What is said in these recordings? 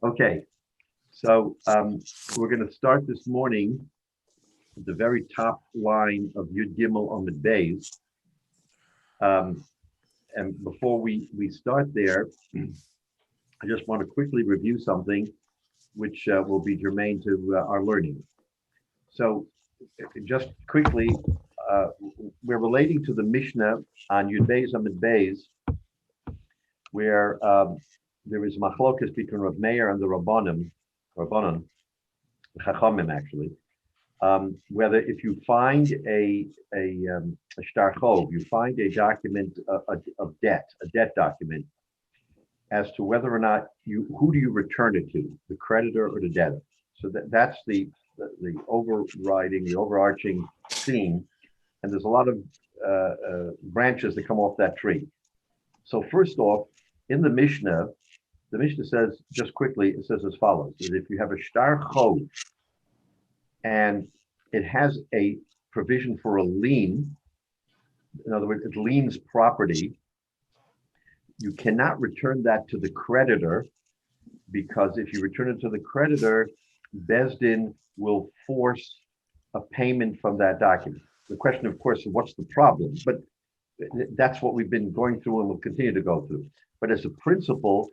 Okay, so we're going to start this morning at the very top line of Yud Gimel Amud Beis. Um, and before we start there, I just want to quickly review something which will be germane to our learning. So just quickly, uh, we're relating to the Mishnah on Yud Beis Amud Beis, where there is machlokas between Rav Meir and the Rabbanon, Chachamim actually, whether if you find a shtar chov, you find a document of debt, a debt document, as to whether or not who do you return it to, the creditor or the debtor. So that's the overarching theme, and there's a lot of branches that come off that tree. So first off, in the Mishnah says, just quickly, it says as follows: that if you have a shtar chov and it has a provision for a lien, in other words, it liens property, you cannot return that to the creditor, because if you return it to the creditor, Beis Din will force a payment from that document. The question, of course, is what's the problem? But that's what we've been going through and will continue to go through. But as a principle,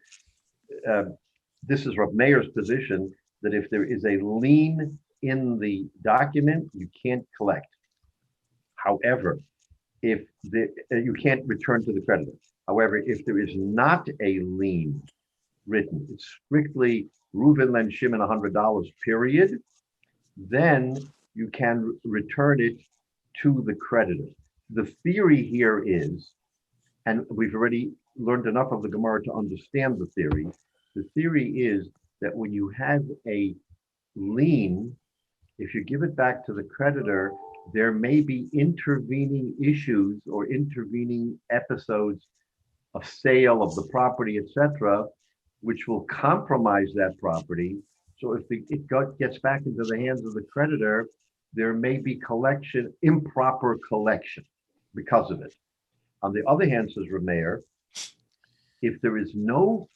this is Rav Meir's position, that if there is a lien in the document, you can't collect. However, you can't return to the creditor. However, if there is not a lien written, it's strictly Reuven lent Shimon $100, period, then you can return it to the creditor. The theory here is, and we've already learned enough of the Gemara to understand the theory is that when you have a lien, if you give it back to the creditor, there may be intervening issues or intervening episodes of sale of the property, etc., which will compromise that property. So if it gets back into the hands of the creditor, there may be improper collection because of it. On the other hand, says Rav Meir, if there is no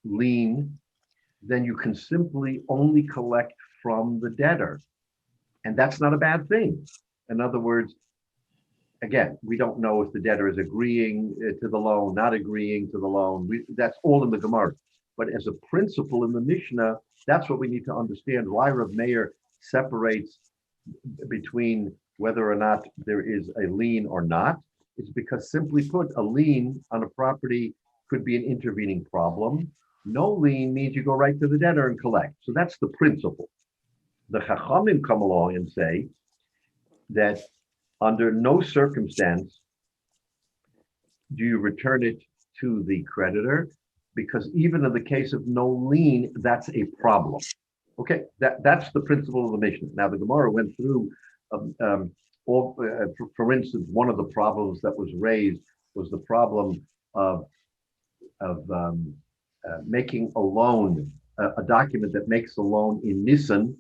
lien, then you can simply only collect from the debtor. And that's not a bad thing. In other words, again, we don't know if the debtor is agreeing to the loan, not agreeing to the loan. That's all in the Gemara. But as a principle in the Mishnah, that's what we need to understand, why Rav Meir separates between whether or not there is a lien or not. It's because, simply put, a lien on a property could be an intervening problem. No lien means you go right to the debtor and collect. So that's the principle. The Chachamim come along and say that under no circumstance do you return it to the creditor, because even in the case of no lien, that's a problem. Okay, that's the principle of the Mishnah. Now, the Gemara went through, for instance, one of the problems that was raised was the problem of making a loan, a document that makes a loan in Nisan,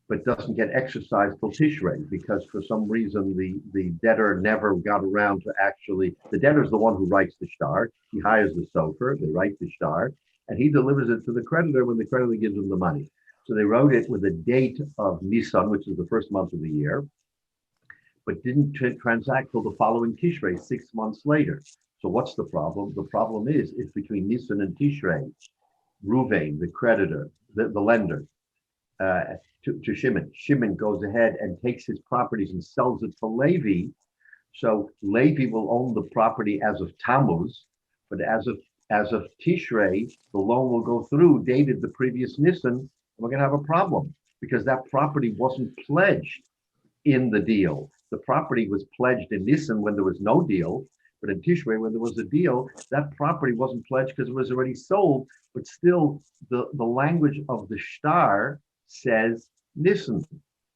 but doesn't get exercised till Tishrei, because for some reason the debtor never got around to the debtor is the one who writes the shtar. He hires the sofer, they write the shtar, and he delivers it to the creditor when the creditor gives him the money. So they wrote it with a date of Nisan, which is the first month of the year, but didn't transact till the following Tishrei, 6 months later. So what's the problem? The problem is it's between Nisan and Tishrei. Reuven, the creditor, the lender, to Shimon. Shimon goes ahead and takes his properties and sells it to Levi. So Levi will own the property as of Tammuz, but as of Tishrei, the loan will go through, dated the previous Nisan, and we're going to have a problem because that property wasn't pledged in the deal. The property was pledged in Nisan when there was no deal, but in Tishrei, when there was a deal, that property wasn't pledged because it was already sold, but still the language of the shtar says Nisan.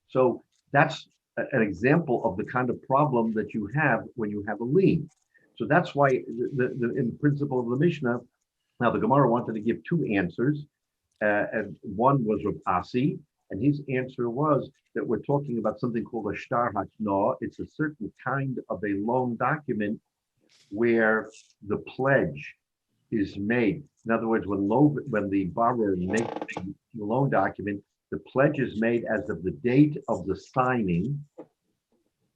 So that's an example of the kind of problem that you have when you have a lien. So that's why in the principle of the Mishnah, now the Gemara wanted to give two answers. And one was Rav Asi, and his answer was that we're talking about something called a shtar hatna. It's a certain kind of a loan document where the pledge is made In other words, when the borrower makes the loan document, the pledge is made as of the date of the signing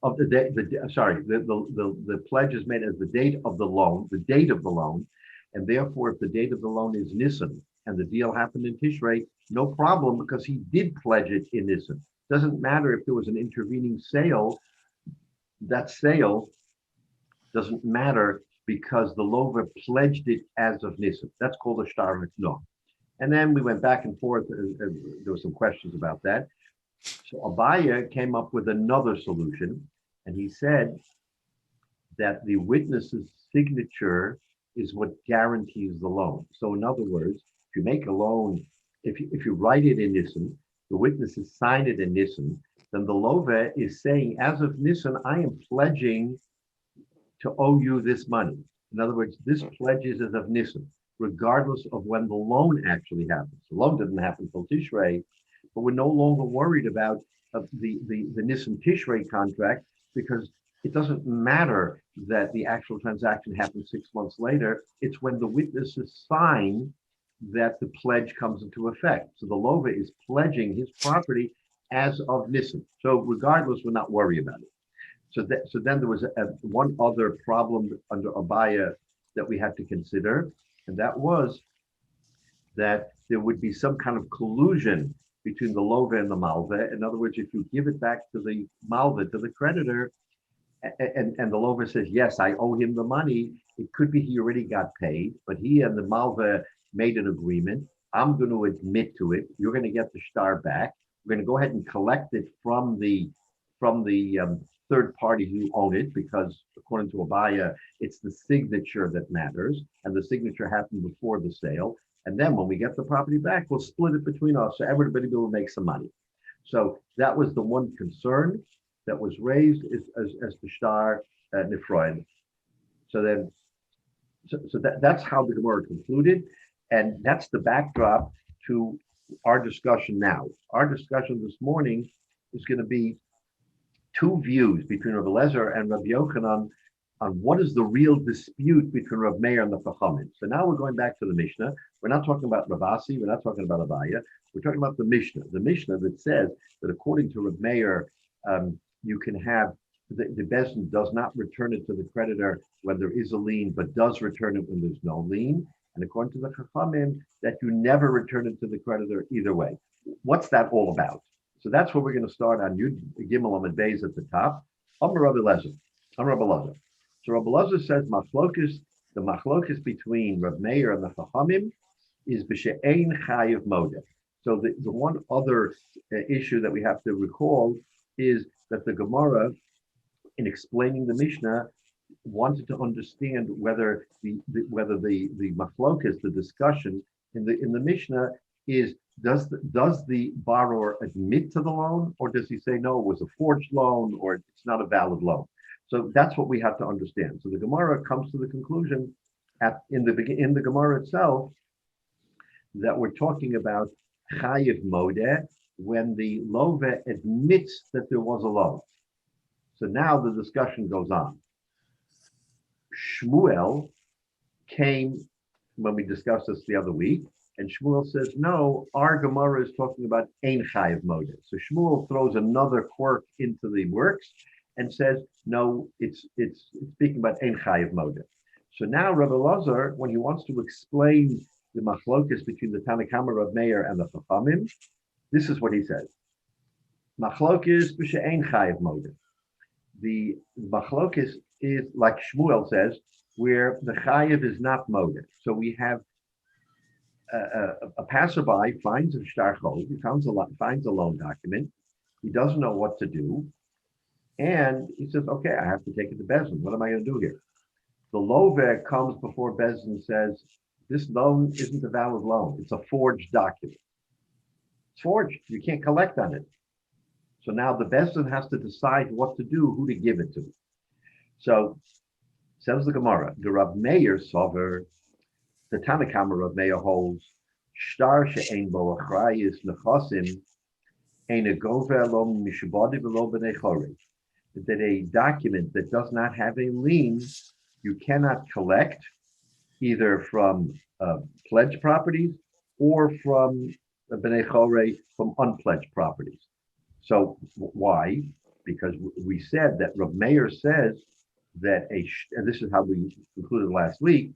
of the day. The pledge is made as the date of the loan, and therefore, if the date of the loan is Nisan and the deal happened in Tishrei, no problem because he did pledge it in Nisan. Doesn't matter if there was an intervening sale. That sale doesn't matter because the lover pledged it as of Nisan. That's called a shtar no. And then we went back and forth. There were some questions about that. So Abaya came up with another solution, and he said that the witness's signature is what guarantees the loan. So in other words, if you make a loan, if you write it in Nisan, the witnesses sign it in Nisan, then the lover is saying, as of Nisan, I am pledging to owe you this money. In other words, this pledge is as of Nisan, regardless of when the loan actually happens. The loan didn't happen until Tishrei, but we're no longer worried about the Nisan Tishrei contract because it doesn't matter that the actual transaction happened 6 months later. It's when the witnesses sign that the pledge comes into effect. So the lover is pledging his property as of Nisan. So regardless, we're not worried about it. So then there was one other problem under Abaya that we had to consider, and that was that there would be some kind of collusion between the lover and the malva. In other words, if you give it back to the malva, to the creditor, and the lover says, yes, I owe him the money, it could be he already got paid, but he and the malva made an agreement. I'm going to admit to it. You're going to get the shtar back. We're going to go ahead and collect it from the third party who own it, because according to Abaya, it's the signature that matters, and the signature happened before the sale. And then when we get the property back, we'll split it between us, so everybody will make some money. So that was the one concern that was raised as the shtar nifroid. So that's how the Gemara concluded, and that's the backdrop to our discussion now. Our discussion this morning is going to be two views between Rabbi Lezer and Rabbi Yochanan on what is the real dispute between Rav Meir and the Chachamim. So now we're going back to the Mishnah. We're not talking about Ravasi, we're not talking about Abaya, we're talking about the Mishnah that says that according to Rav Meir, you can have the Bezdin does not return it to the creditor when there is a lien, but does return it when there's no lien. And according to the Chachamim, that you never return it to the creditor either way. What's that all about? So that's what we're going to start on Yud Gimel Amud Beis at the top. I'm Rabbi Lezer. So Rabbi Lezer says the machlokes between Rav Meir and the Chachamim is b'she'ein chayiv modeh. So the one other issue that we have to recall is that the Gemara, in explaining the Mishnah, wanted to understand whether the machlokes, the discussion in the Mishnah is does the borrower admit to the loan, or does he say no, it was a forged loan, or it's not a valid loan? So that's what we have to understand. So the Gemara comes to the conclusion in the Gemara itself that we're talking about chayiv modeh when the lover admits that there was a loan. So now the discussion goes on. Shmuel came when we discussed this the other week, and Shmuel says, no, our Gemara is talking about ein chayiv modeh. So Shmuel throws another quirk into the works and says, no, it's speaking about ein chayiv modeh. So now Rabbi Lezer, when he wants to explain the machlokes between the Tanakama Rav Meir and the Chachamim, this is what he says. Machlokes b'she'ein chayiv modeh. The machlokes is, like Shmuel says, where the chayiv is not modeh. So we have a passerby finds a shtar chov, he finds a loan document, he doesn't know what to do, and he says, okay, I have to take it to Bezdin. What am I going to do here? The lover comes before Bezdin and says, this loan isn't a valid loan. It's a forged document. It's forged. You can't collect on it. So now the Bezdin has to decide what to do, who to give it to. So, says the Gemara, the Rav Meir sover, the Tanakama Rav Meir holds, shtar she'ein bo achrayis nechosim, ein a gover lo mishbodi v'lo b'nei chorei. That a document that does not have a lien, you cannot collect either from pledged properties or from B'nai Chorei from unpledged properties. So why? Because we said that Reb Meir says that and this is how we concluded last week,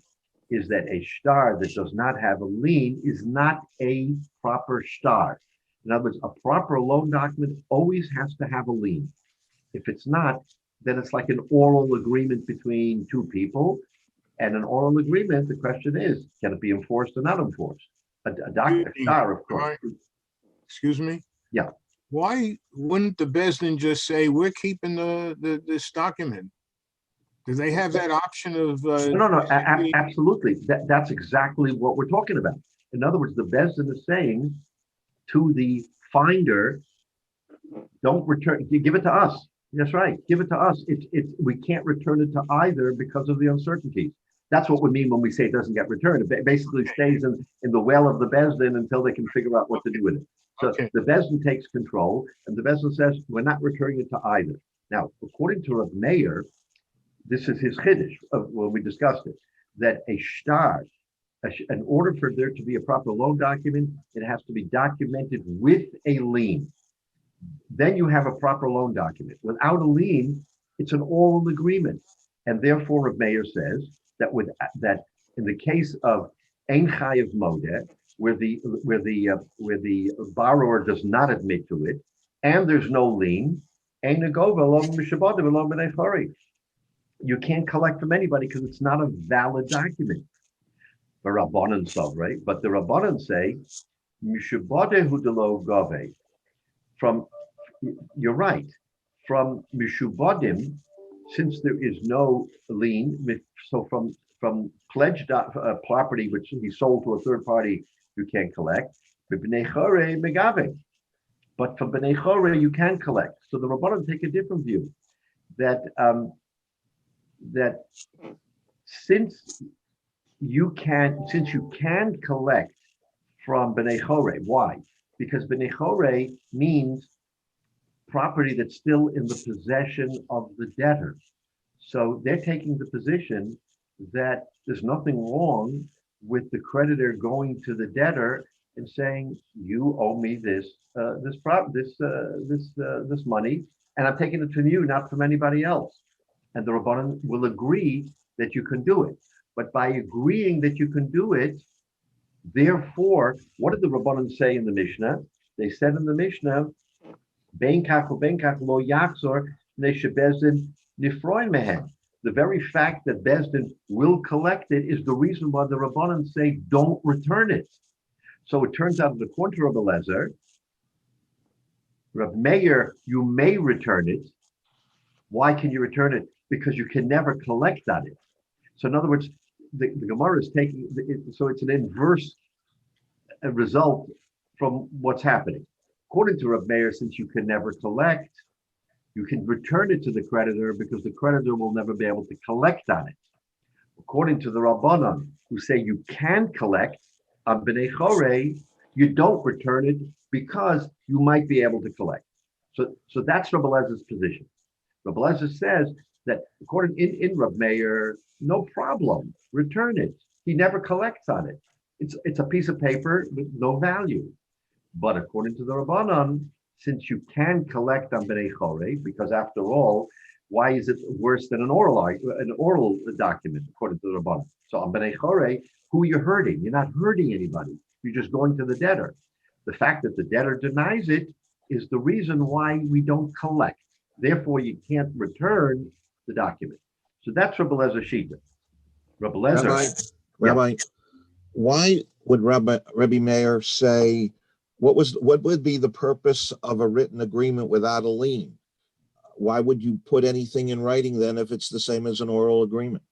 is that a shtar that does not have a lien is not a proper shtar. In other words, a proper loan document always has to have a lien. If it's not, then it's like an oral agreement between two people. And an oral agreement, the question is, can it be enforced or not enforced? A shtar, of course. Excuse me? Yeah. Why wouldn't the Bezdin just say, we're keeping this document? Do they have that option of? No, absolutely. That's exactly what we're talking about. In other words, the Bezdin is saying to the finder, don't return, you give it to us. That's right, give it to us. We can't return it to either because of the uncertainties. That's what we mean when we say it doesn't get returned. It basically stays in the well of the Bezdin until they can figure out what to do with it. So the Bezdin takes control, and the Bezdin says, we're not returning it to either. Now, according to Rabbi Meir, this is his chiddush when we discussed it, that a shtar, in order for there to be a proper loan document, it has to be documented with a lien. Then you have a proper loan document. Without a lien, it's an oral agreement. And therefore, Rabbi Meir says that in the case of Ein Chayev Modeh, where the borrower does not admit to it, and there's no lien, Ein Agova Lo Mishabodeh V'Lo B'nei Chorei. You can't collect from anybody because it's not a valid document. The Rabbanan right? But the Rabbanan say, Mishubadehu delo gove. You're right. From Mishubadim, since there is no lien, so from pledged property which he sold to a third party, you can't collect. But from B'nei Chorei, you can collect. So the Rabbanan take a different view, that since you can collect from B'nei Chorei. Why? Because B'nei Chorei means property that's still in the possession of the debtor. So they're taking the position that there's nothing wrong with the creditor going to the debtor and saying, you owe me this money, and I'm taking it from you, not from anybody else. And the Rabbanan will agree that you can do it. But by agreeing that you can do it, therefore, what did the Rabbanan say in the Mishnah? They said in the Mishnah, "Bein kach u'bein kach lo yachzor neshebezdin nifroin mehen." The very fact that Bezdin will collect it is the reason why the Rabbanan say, don't return it. So it turns out, according to Rabbi Eliezer, Rabbi Meir, you may return it. Why can you return it? Because you can never collect on it. So in other words, the Gemara is taking it, so it's an inverse result from what's happening. According to Rabbi Meir, since you can never collect, you can return it to the creditor because the creditor will never be able to collect on it. According to the Rabbanan, who say you can collect on B'nei Chorei, you don't return it because you might be able to collect. So that's Rabbi Eliezer position. Rabbi Eliezer says that according in Rabbi Meir, no problem, return it. He never collects on it. It's a piece of paper with no value. But according to the Rabbanan, since you can collect on B'nei Chorei, because after all, why is it worse than an oral document, according to the Rabbanan? So on B'nei Chorei, who are you hurting? You're not hurting anybody. You're just going to the debtor. The fact that the debtor denies it is the reason why we don't collect. Therefore, you can't return the document. So that's Rabbi Eliezer Shita. Rabbi Eliezer. Rabbi, why would Rabbi Meir say, what would be the purpose of a written agreement without a lien? Why would you put anything in writing then if it's the same as an oral agreement?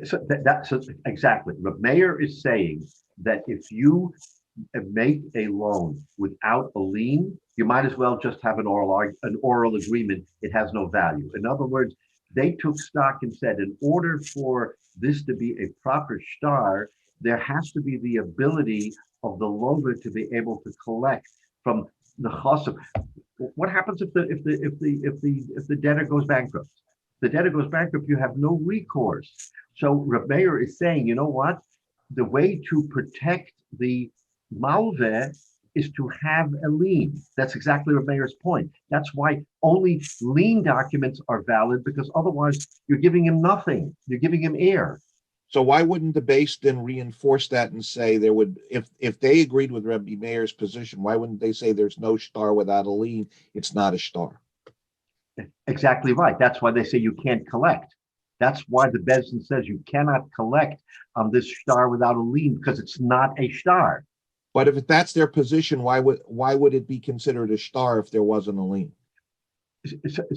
So exactly. Rabbi Meir is saying that if you make a loan without a lien, you might as well just have an oral agreement. It has no value. In other words, they took stock and said, in order for this to be a proper shtar, there has to be the ability of the lover to be able to collect from the chassav. What happens if the debtor goes bankrupt? The debtor goes bankrupt, you have no recourse. So Rav Meir is saying, you know what? The way to protect the malveh is to have a lien. That's exactly Rav Meir's point. That's why only lien documents are valid, because otherwise you're giving him nothing. You're giving him air. So why wouldn't the base then reinforce that and say there would, if they agreed with Rabbi Meir's position, why wouldn't they say there's no star without a lien? It's not a star. Exactly right. That's why they say you can't collect. That's why the Bezdin says you cannot collect on this star without a lien, because it's not a star. But if that's their position, why would it be considered a star if there wasn't a lien?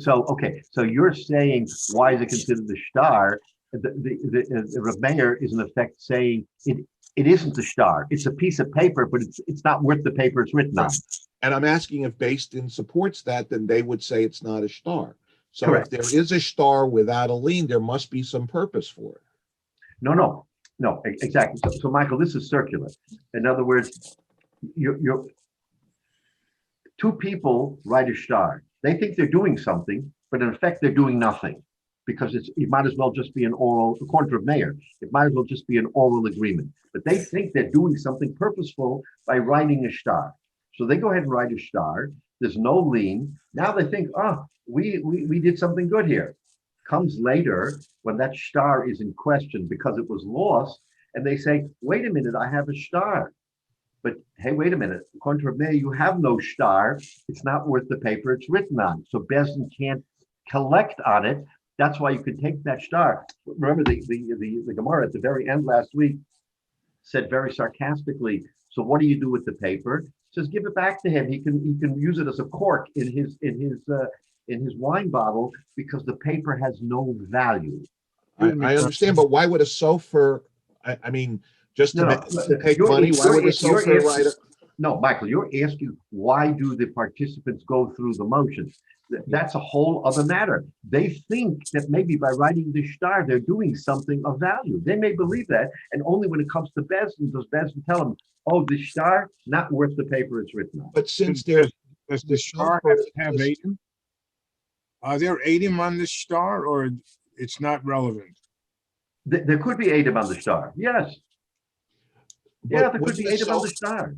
Okay. So you're saying, why is it considered a star? The Rav Meir is in effect saying it isn't a star. It's a piece of paper, but it's not worth the paper it's written on. And I'm asking if Based-In supports that, then they would say it's not a star. So Correct. If there is a star without a lien, there must be some purpose for it. No, exactly. So Michael, this is circular. In other words, you're two people write a star. They think they're doing something, but in effect they're doing nothing, because it might as well just be an oral, according to Rav Meir, it might as well just be an oral agreement. But they think they're doing something purposeful by writing a star. So they go ahead and write a star. There's no lien. Now they think, we did something good here. Comes later when that star is in question because it was lost, and they say, wait a minute, I have a star. But hey, wait a minute, according to Rav Meir, you have no star. It's not worth the paper it's written on. So Bezdin can't collect on it. That's why you could take that star. Remember the Gemara at the very end last week said very sarcastically, so what do you do with the paper? It says give it back to him. He can use it as a cork in his wine bottle, because the paper has no value. I understand, but why would a sofer, I mean, just to take money, why would a sofer write it? No, Michael, you're asking, why do the participants go through the motions? That's a whole other matter. They think that maybe by writing the star, they're doing something of value. They may believe that, and only when it comes to Bezdin does Bezdin tell them, oh, the star, not worth the paper it's written on. But since there's Does the star have Adam? Are there Adam on the star, or it's not relevant? There could be Adam on the star. Yes. Yeah, there could be Adam on the star.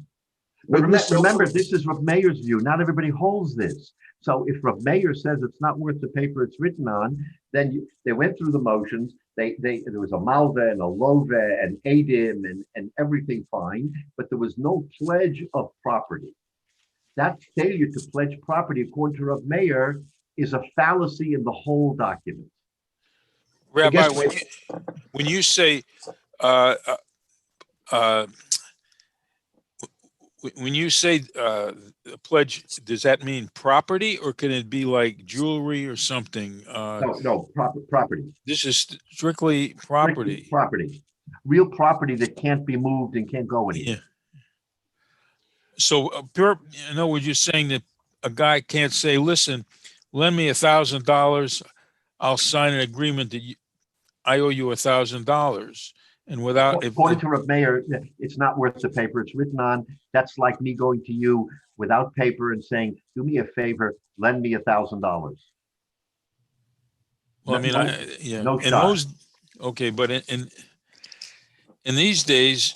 But remember, this is Rav Meir's view. Not everybody holds this. So if Rav Meir says it's not worth the paper it's written on, then they went through the motions. There was a malveh and a loveh and Adim and everything fine, but there was no pledge of property. That failure to pledge property, according to Rav Meir, is a fallacy in the whole document. Rabbi, when you say when you say a pledge, does that mean property, or can it be like jewelry or something? No, property. This is strictly property. Strictly property. Real property that can't be moved and can't go anywhere. Yeah. So, in other words, you're saying that a guy can't say, listen, lend me $1,000. I'll sign an agreement that I owe you $1,000. And without, according to Rav Meir, it's not worth the paper it's written on. That's like me going to you without paper and saying, do me a favor, lend me $1,000. Well, I mean, no in those, okay, but in these days,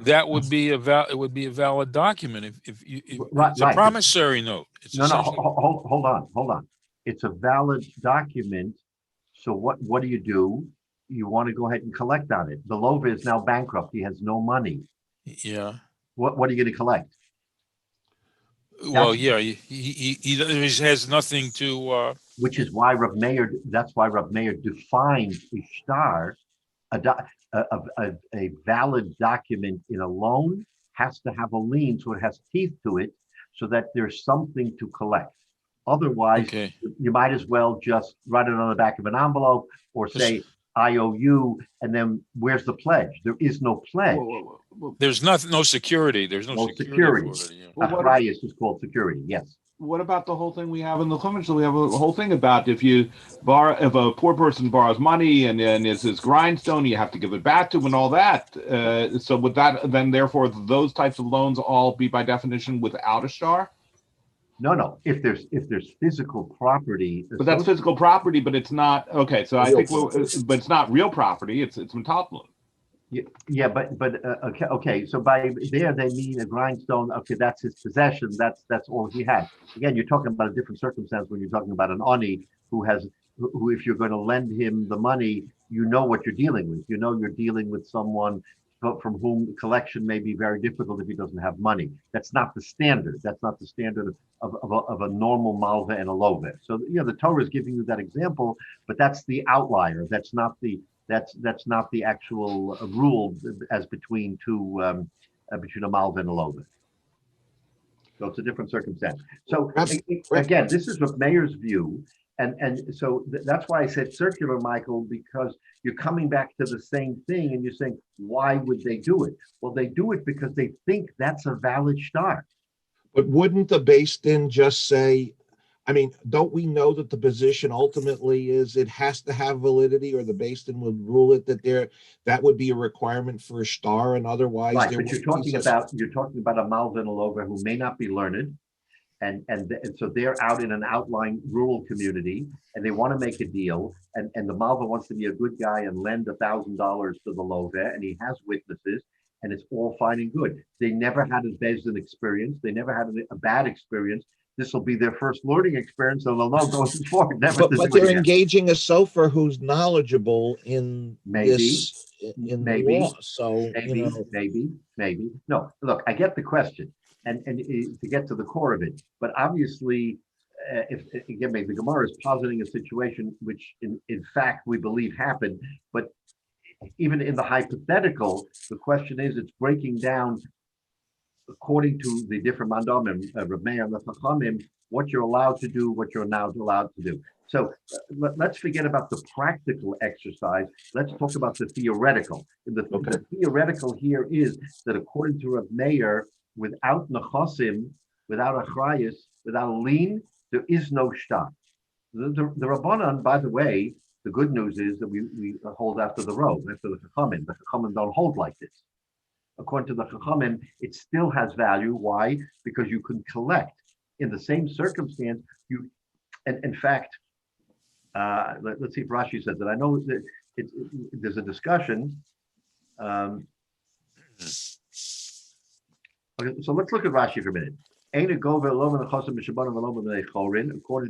that would be it would be a valid document if it's a promissory note. Hold on. It's a valid document. So what do? You want to go ahead and collect on it. The Lova is now bankrupt. He has no money. Yeah. What are you going to collect? Well, yeah, he has nothing to. Which is why Rav Meir. That's why Rav Meir defined a star, a valid document in a loan has to have a lien, so it has teeth to it, so that there's something to collect. Otherwise, you might as well just write it on the back of an envelope or say, I owe you, and then where's the pledge? There is no pledge. There's no security. There's no security. Achrayus is called security, yes. What about the whole thing we have in the Chumash? So we have a whole thing about if a poor person borrows money and it's his grindstone, you have to give it back to him and all that. So would that then therefore those types of loans all be by definition without a star? No. If there's physical property, But that's physical property, but it's not, okay, so I Real think, but it's not real property, it's metaltalin. yeah, but okay. So by there they mean a grindstone. Okay, that's his possession. That's all he had. Again, you're talking about a different circumstance when you're talking about an ani who if you're going to lend him the money, you know what you're dealing with. You know you're dealing with someone from whom collection may be very difficult if he doesn't have money. That's not the standard. That's not the standard of a normal malva and a love. So the Torah is giving you that example, but that's the outlier. That's not the actual rule as between between a malva and a love. So it's a different circumstance. So again, this is what Meir's view. And so that's why I said circular, Michael, because you're coming back to the same thing and you're saying, why would they do it? Well, they do it because they think that's a valid shtar. But wouldn't the Beis Din just say, I mean, don't we know that the position ultimately is it has to have validity, or the Beis Din would rule it that would be a requirement for a shtar, and otherwise Right, there but you're talking about a malva and a lover who may not be learned. And so they're out in an outlying rural community and they want to make a deal. And the Malva wants to be a good guy and lend $1,000 to the Love, and he has witnesses, and it's all fine and good. They never had a Beis Din experience. They never had a bad experience. This will be their first learning experience, so they'll know going forward. Never but they're engaging a sofer who's knowledgeable in this in the law. So maybe. No, look, I get the question. And to get to the core of it, but obviously, if again, the Gemara is positing a situation which, in fact, we believe happened. But even in the hypothetical, the question is, it's breaking down according to the different mandamim, Rav Meir and the Chachamim, what you're allowed to do, what you're now allowed to do. So let's forget about the practical exercise. Let's talk about the theoretical. The theoretical here is that according to Rav Meir, without nechasim, without a chrayis, without a lien, there is no shtar. The Rabbanan, by the way, the good news is that we hold after the road, after the Chachamim. The Chachamim don't hold like this. According to the Chachamim, it still has value. Why? Because you can collect in the same circumstance. And in fact, let's see if Rashi says that. I know that there's a discussion. Okay, so let's look at Rashi for a minute. According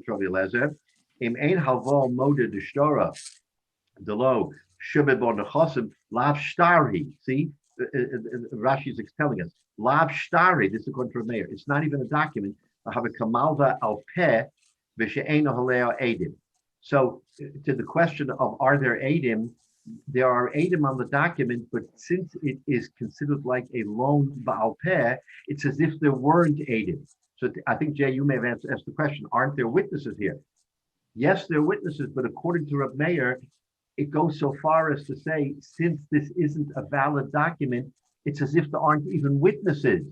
to Rabbi Eliezer, im ein halva moda d'shtora delo shebebon nechasim lav shtari. See, Rashi is telling us lav shtari. This is according to Rabbi Meir. It's not even a document. I have a kamalva al peh v'she'ein haleo edim. So to the question of are there edim? There are edim on the document, but since it is considered like a loan ba'al peh, it's as if there weren't edim. So I think, Jay, you may have asked the question, aren't there witnesses here? Yes, there are witnesses, but according to Rav Meir, it goes so far as to say, since this isn't a valid document, it's as if there aren't even witnesses.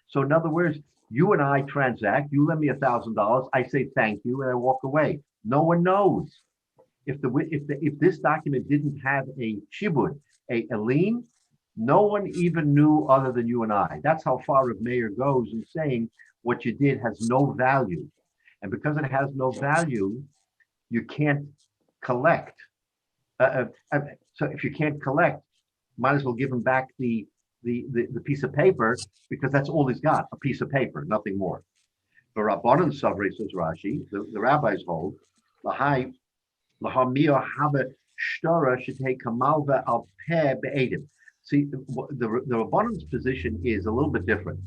So in other words, you and I transact, you lend me $1,000, I say thank you, and I walk away. No one knows. If this document didn't have a shibud, a lien, no one even knew other than you and I. That's how far Rav Meir goes in saying what you did has no value. And because it has no value, you can't collect. So if you can't collect, might as well give him back the piece of paper, because that's all he's got, a piece of paper, nothing more. But Rabbanan Savri, says Rashi, the rabbis hold, Lahai Lahamia Hava Shtora should take Kamalva al Peh Be'edim. See, the Rabbanan's position is a little bit different.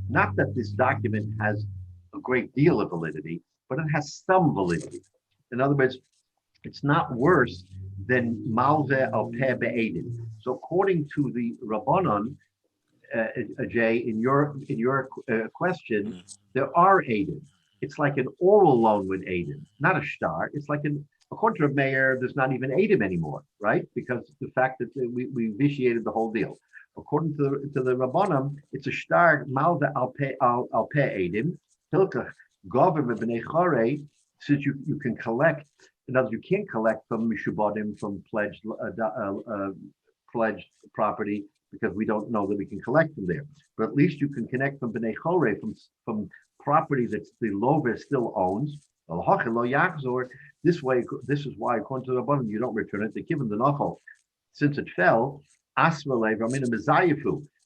Not that this document has a great deal of validity, but it has some validity. In other words, it's not worse than Malve al Peh Be'edim. So according to the Rabbanan, Jay, in your question, there are edim. It's like an oral loan with edim, not a shtar. It's like according to Rav Meir, there's not even edim anymore, right? Because the fact that we vitiated the whole deal. According to the Rabbanim, it's a shtar malva al peh edim. Hilkach govim b'nei chorei, since you can collect. In other words, you can't collect from mishubadim, from pledged property, because we don't know that we can collect from there. But at least you can connect from b'nei chorei, from property that the lover still owns. This way, this is why, according to the Rabbanan, you don't return it. They're given the nachal. Since it fell, in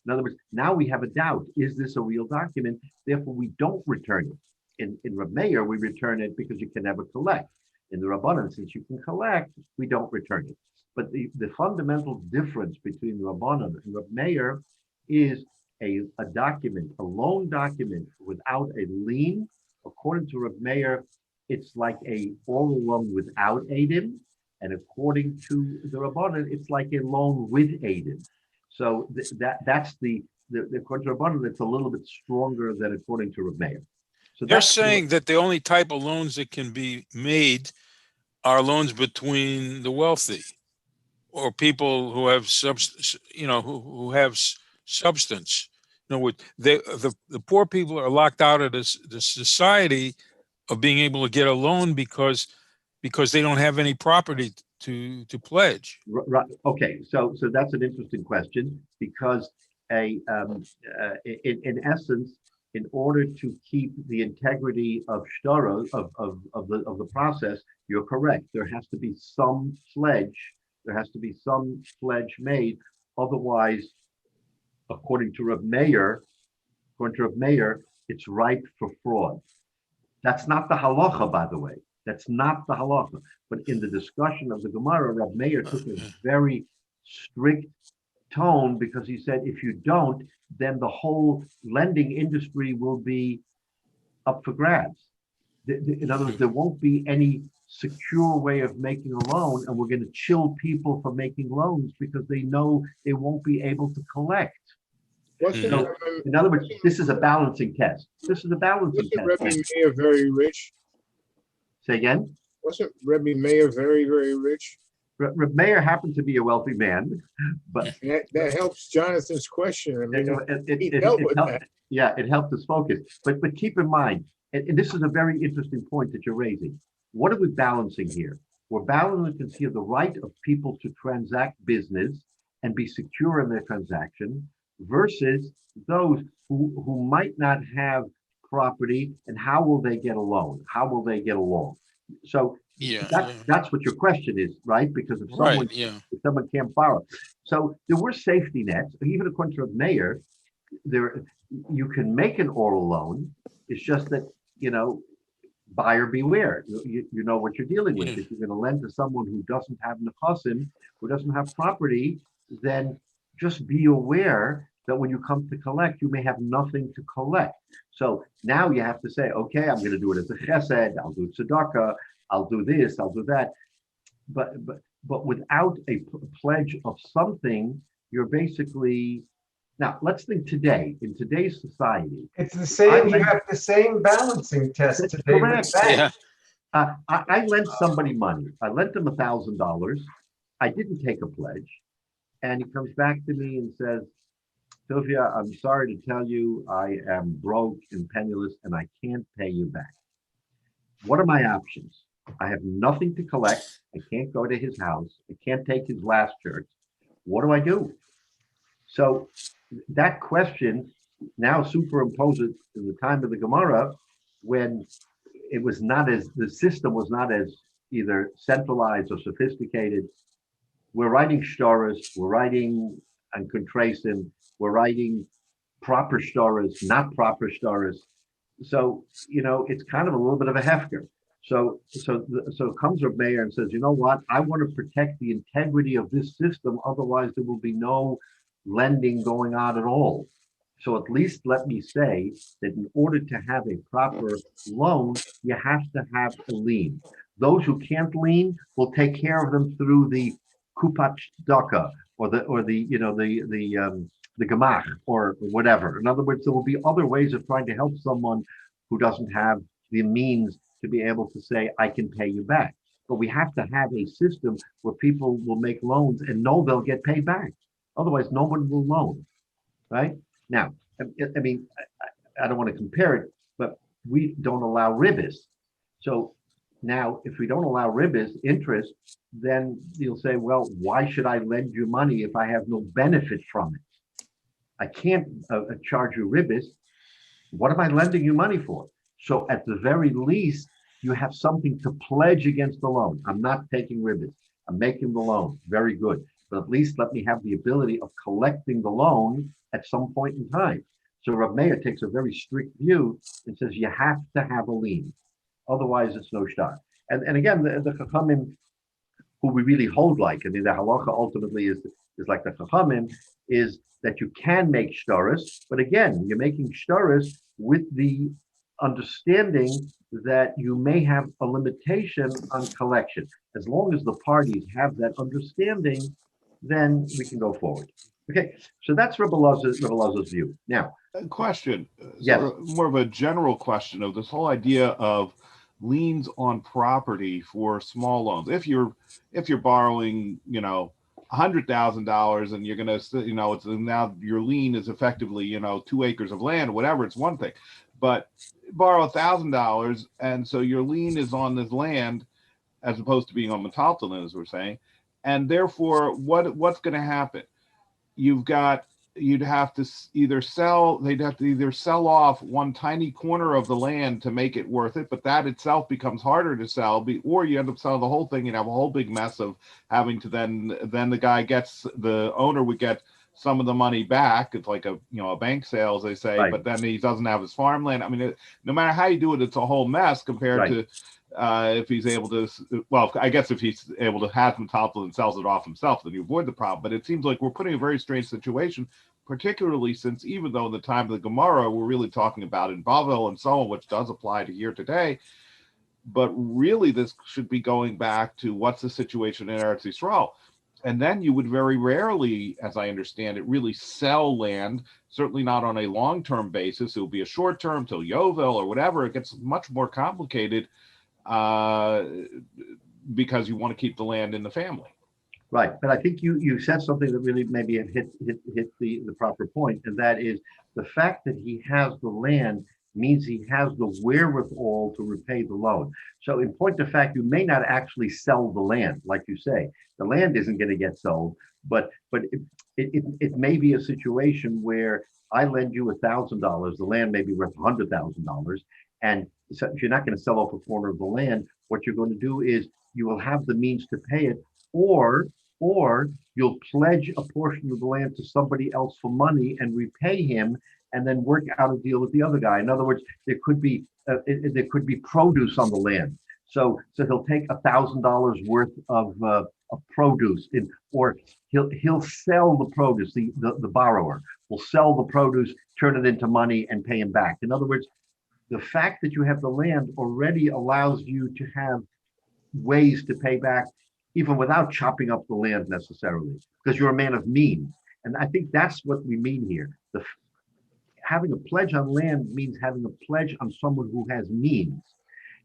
other words, now we have a doubt. Is this a real document? Therefore, we don't return it. In Reb Meir, we return it because you can never collect. In the Rabbanan, since you can collect, we don't return it. But the fundamental difference between the Rabbanan and Reb Meir is a document, a loan document without a lien. According to Reb Meir, it's like a oral loan without Eidim. And according to the Rabbanan, it's like a loan with Eidim. So that's the according to Rabbanan, it's a little bit stronger than according to Reb Meir. So They're that's saying that the only type of loans that can be made are loans between the wealthy or people who have who have substance. The poor people are locked out of the society of being able to get a loan because they don't have any property to pledge. right. Okay, so that's an interesting question because in essence, in order to keep the integrity of shtar of the process, you're correct. There has to be some pledge. There has to be some pledge made. Otherwise, according to Reb Meir, it's ripe for fraud. That's not the halacha, by the way. That's not the halacha. But in the discussion of the Gemara, Reb Meir took a very strict tone because he said, if you don't, then the whole lending industry will be up for grabs. In other words, there won't be any secure way of making a loan, and we're going to chill people from making loans because they know they won't be able to collect. So, in other words, this is a balancing test. This is a balancing test. Wasn't Rabbi Meir very rich? Say again? Wasn't Rabbi Meir very, very rich? Reb Meir happened to be a wealthy man, but that helps Jonathan's question. I mean, it helped, yeah, it helped us focus. But keep in mind, and this is a very interesting point that you're raising. What are we balancing here? We're balancing here the right of people to transact business and be secure in their transaction versus those who might not have property, and how will they get a loan? How will they get along? So that's what your question is, right? Because if someone can't borrow. So there were safety nets, even according to Meir, you can make an oral loan. It's just that, buyer beware. You know what you're dealing with. If you're going to lend to someone who doesn't have nechasim, who doesn't have property, then just be aware that when you come to collect, you may have nothing to collect. So now you have to say, okay, I'm going to do it as a chesed, I'll do tzedakah, I'll do this, I'll do that. But without a pledge of something, you're basically, now let's think today, in today's society. It's the same, you have the same balancing test today with banks. I lent somebody money. I lent him $1,000. I didn't take a pledge. And he comes back to me and says, Tuvia, I'm sorry to tell you, I am broke and penniless and I can't pay you back. What are my options? I have nothing to collect. I can't go to his house. I can't take his last church. What do I do? So that question now superimposes in the time of the Gemara when it was not as, the system was not as either centralized or sophisticated. We're writing shtaras, we're writing and contrasim, we're writing proper shtaras, not proper shtaras. So, it's kind of a little bit of a hefker. So comes Rabbi Meir and says, you know what? I want to protect the integrity of this system. Otherwise, there will be no lending going on at all. So at least let me say that in order to have a proper loan, you have to have a lien. Those who can't lien will take care of them through the kupat daka or the gemach or whatever. In other words, there will be other ways of trying to help someone who doesn't have the means to be able to say, I can pay you back. But we have to have a system where people will make loans and know they'll get paid back. Otherwise, no one will loan, right? Now, I mean, I don't want to compare it, but we don't allow ribis. So now, if we don't allow ribis, interest, then you'll say, well, why should I lend you money if I have no benefit from it? I can't charge you ribis What am I lending you money for? So at the very least, you have something to pledge against the loan. I'm not taking ribbons. I'm making the loan. Very good. But at least let me have the ability of collecting the loan at some point in time. So Rav Meir takes a very strict view and says you have to have a lien. Otherwise, it's no shtar. And again, the Chachamim, who we really hold like, I mean, the halacha ultimately is like the Chachamim, is that you can make shtaris, but again, you're making shtaris with the understanding that you may have a limitation on collection. As long as the parties have that understanding, then we can go forward. Okay, so that's Rabbi Elazar's view. Now, A question, Yes. sort of more of a general question of this whole idea of liens on property for small loans. If you're borrowing, $100,000 and you're gonna, it's now your lien is effectively, 2 acres of land, whatever. It's one thing, but borrow $1,000, and so your lien is on this land as opposed to being on metaltalin, as we're saying, and therefore, what's going to happen? They'd have to either sell off one tiny corner of the land to make it worth it, but that itself becomes harder to sell, or you end up selling the whole thing and have a whole big mess of having to then the owner would get some of the money back. It's like a bank sale, as they say, Right. but then he doesn't have his farmland. I mean, no matter how you do it, it's a whole mess compared Right. to if he's able to, well, I guess if he's able to have metaltalin and sells it off himself, then you avoid the problem. But it seems like we're putting a very strange situation, particularly since even though in the time of the Gemara, we're really talking about in Bavel and so on, which does apply to here today. But really, this should be going back to what's the situation in Eretz Yisrael. And then you would very rarely, as I understand it, really sell land, certainly not on a long-term basis. It will be a short-term till Yovel or whatever. It gets much more complicated because you want to keep the land in the family. Right, but I think you said something that really maybe hit the proper point, and that is the fact that he has the land means he has the wherewithal to repay the loan. So in point of fact, you may not actually sell the land, like you say. The land isn't going to get sold, but it may be a situation where I lend you $1,000, the land may be worth $100,000, and so you're not going to sell off a corner of the land. What you're going to do is you will have the means to pay it, or you'll pledge a portion of the land to somebody else for money and repay him, and then work out a deal with the other guy. In other words, there could be produce on the land, so he'll take $1,000 worth of produce, or he'll sell the produce. The borrower will sell the produce, turn it into money, and pay him back. In other words, the fact that you have the land already allows you to have ways to pay back, even without chopping up the land necessarily, because you're a man of means. And I think that's what we mean here. Having a pledge on land means having a pledge on someone who has means.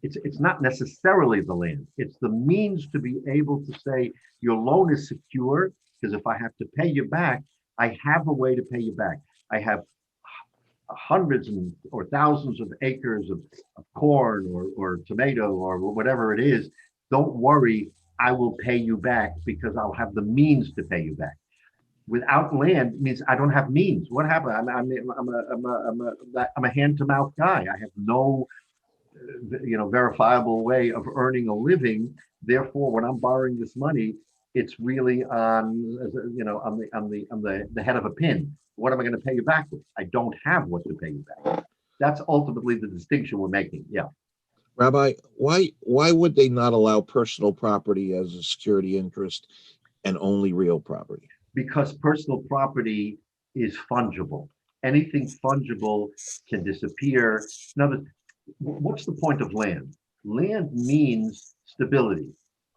It's not necessarily the land. It's the means to be able to say your loan is secure, because if I have to pay you back, I have a way to pay you back. I have hundreds or thousands of acres of corn or tomato or whatever it is. Don't worry, I will pay you back because I'll have the means to pay you back. Without land means I don't have means. What happened? I'm a hand-to-mouth guy. I have no, verifiable way of earning a living. Therefore, when I'm borrowing this money, it's really on the head of a pin. What am I going to pay you back with? I don't have what to pay you back. That's ultimately the distinction we're making. Yeah. Rabbi, why would they not allow personal property as a security interest and only real property? Because personal property is fungible. Anything fungible can disappear. In other words, what's the point of land? Land means stability.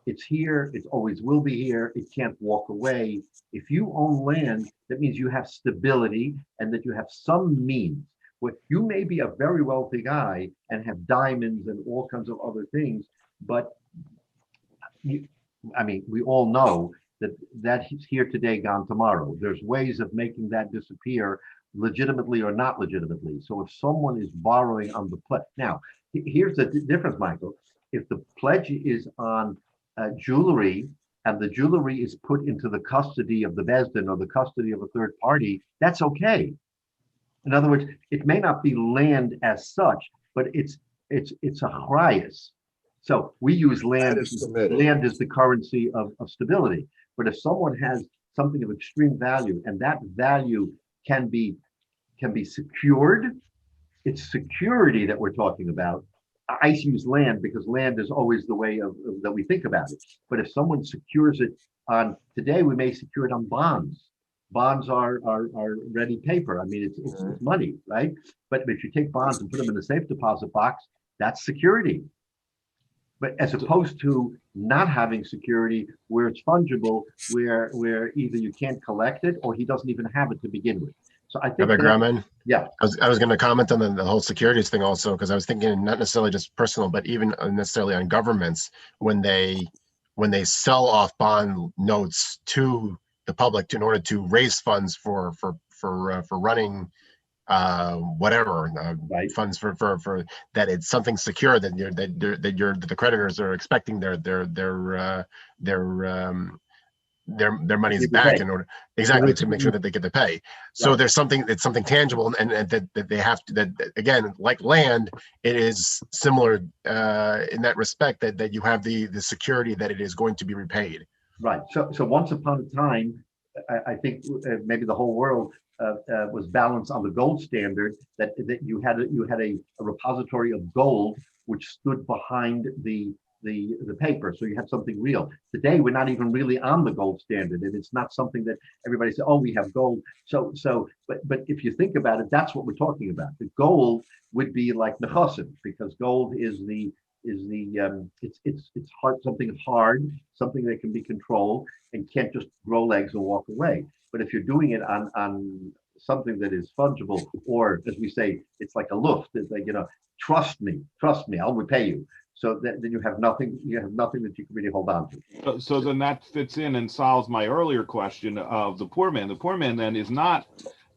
It's here, it always will be here, it can't walk away. If you own land, that means you have stability and that you have some means. What you may be a very wealthy guy and have diamonds and all kinds of other things, but we all know that he's here today, gone tomorrow. There's ways of making that disappear legitimately or not legitimately. So if someone is borrowing on the pledge, now here's the difference, Michael. If the pledge is on jewelry and the jewelry is put into the custody of the Bezdin or the custody of a third party, that's okay. In other words, it may not be land as such, but it's a chrayas. So we use land. That is permitted. Land is the currency of stability. But if someone has something of extreme value, and that value can be secured, it's security that we're talking about. I use land because land is always the way that we think about it. But if someone secures it on today, we may secure it on bonds. Bonds are ready paper. I mean, it's money, right? But if you take bonds and put them in the safe deposit box, that's security. But as opposed to not having security, where it's fungible, where either you can't collect it or he doesn't even have it to begin with. So I think Rabbi Grauman, yeah, I was going to comment on the whole securities thing also, because I was thinking not necessarily just personal, but even necessarily on governments when they sell off bond notes to the public in order to raise funds for running whatever right. funds for that, it's something secure that the creditors are expecting their money's back in order to make sure that they get to pay. So Right. there's something tangible, and that they have to, that again, like land, it is similar in that respect, that you have the security that it is going to be repaid. Right. So once upon a time, I think maybe the whole world was balanced on the gold standard, that you had a repository of gold which stood behind the paper, so you had something real. Today we're not even really on the gold standard, and it's not something that everybody says, oh, we have gold. But if you think about it, that's what we're talking about. The gold would be like nechosim, because gold is it's hard, something that can be controlled and can't just grow legs and walk away. But if you're doing it on something that is fungible, or as we say, it's like a luft, it's like, trust me, I'll repay you. So then you have nothing that you can really hold on to. So then that fits in and solves my earlier question of the poor man. The poor man then is not,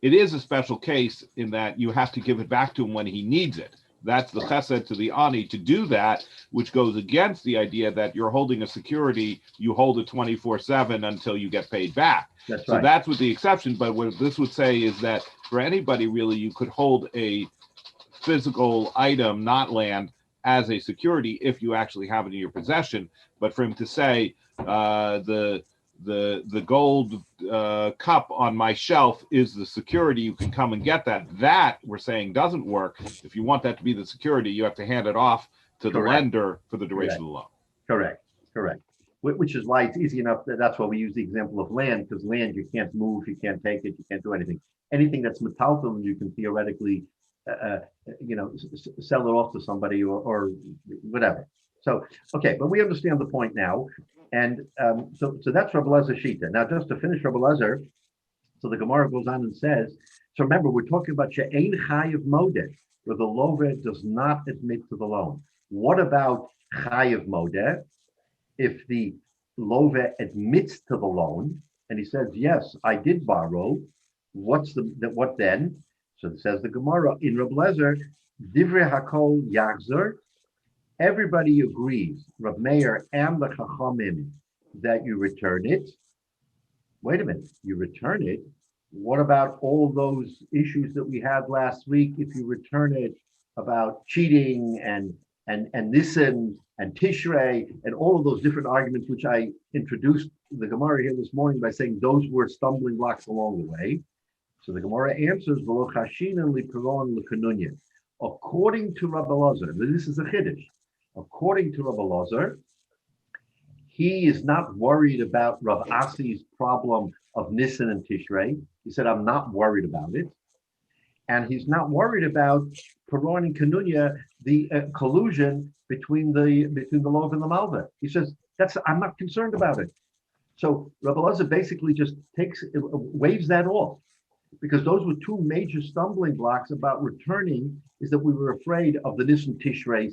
it is a special case in that you have to give it back to him when he needs it. That's the chesed to the ani to do that, which goes against the idea that you're holding a security, you hold it 24/7 until you get paid back. That's So right. that's what the exception, but what this would say is that for anybody really, you could hold a physical item, not land, as a security if you actually have it in your possession. But for him to say the gold cup on my shelf is the security, you can come and get that we're saying doesn't work. If you want that to be the security, you have to hand it off to the lender for the duration of the loan. Correct. Which is why it's easy enough. That's why we use the example of land, because land, you can't move, you can't take it, you can't do anything. Anything that's metaltal, you can theoretically sell it off to somebody or whatever. So, okay, but we understand the point now. And so that's Rabbi Elazar Shita. Now, just to finish Rabbi Elazar, so the Gemara goes on and says, so remember, we're talking about She'ein Chayiv Modeh, where the Love does not admit to the loan. What about Chayiv Modeh? If the Love admits to the loan, and he says, yes, I did borrow, what then? So it says the Gemara in Rabbi Elazar, Divrei Hakol Yachzor. Everybody agrees, Rav Meir and the Chachamim, that you return it. Wait a minute, you return it? What about all those issues that we had last week? If you return it about cheating and Nisan and Tishrei and all of those different arguments, which I introduced the Gemara here this morning by saying those were stumbling blocks along the way. So the Gemara answers, according to Rabbi Elazar, this is a chiddush. According to Rabbi Elazar, he is not worried about Rav Asi's problem of Nisan and Tishrei. He said, I'm not worried about it. And he's not worried about Peron and Kanunya, the collusion between the Lov and the Malva. He says, I'm not concerned about it. So Rabbi Elazar basically just waves that off, because those were two major stumbling blocks about returning, is that we were afraid of the Nisan Tishrei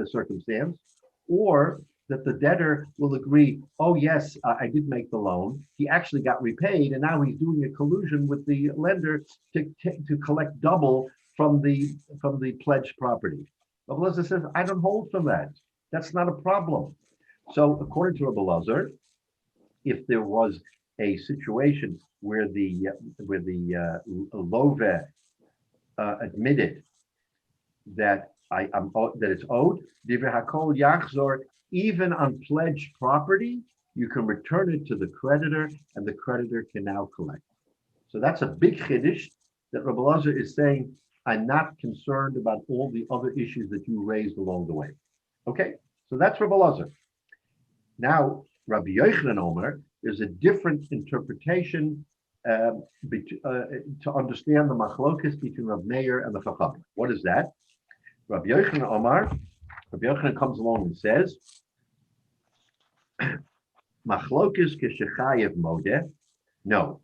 circumstance, or that the debtor will agree, oh yes, I did make the loan. He actually got repaid, and now he's doing a collusion with the lender to collect double from the pledged property. Rabbi Elazar says, I don't hold from that. That's not a problem. So according to Rabbi Elazar, if there was a situation where the Love admitted that that it's owed, divrei hakol yachzor, even on pledged property, you can return it to the creditor, and the creditor can now collect. So that's a big chiddush that Rabbi Elazar is saying, I'm not concerned about all the other issues that you raised along the way. Okay, so that's Rabbi Elazar. Now, Rabbi Yochanan Omer, there's a different interpretation to understand the machlokas between Rabbi Meir and the Chacham. What is that? Rabbi Yochanan Omer, Rabbi Yochanan comes along and says, machlokas keshechayev modeh. No,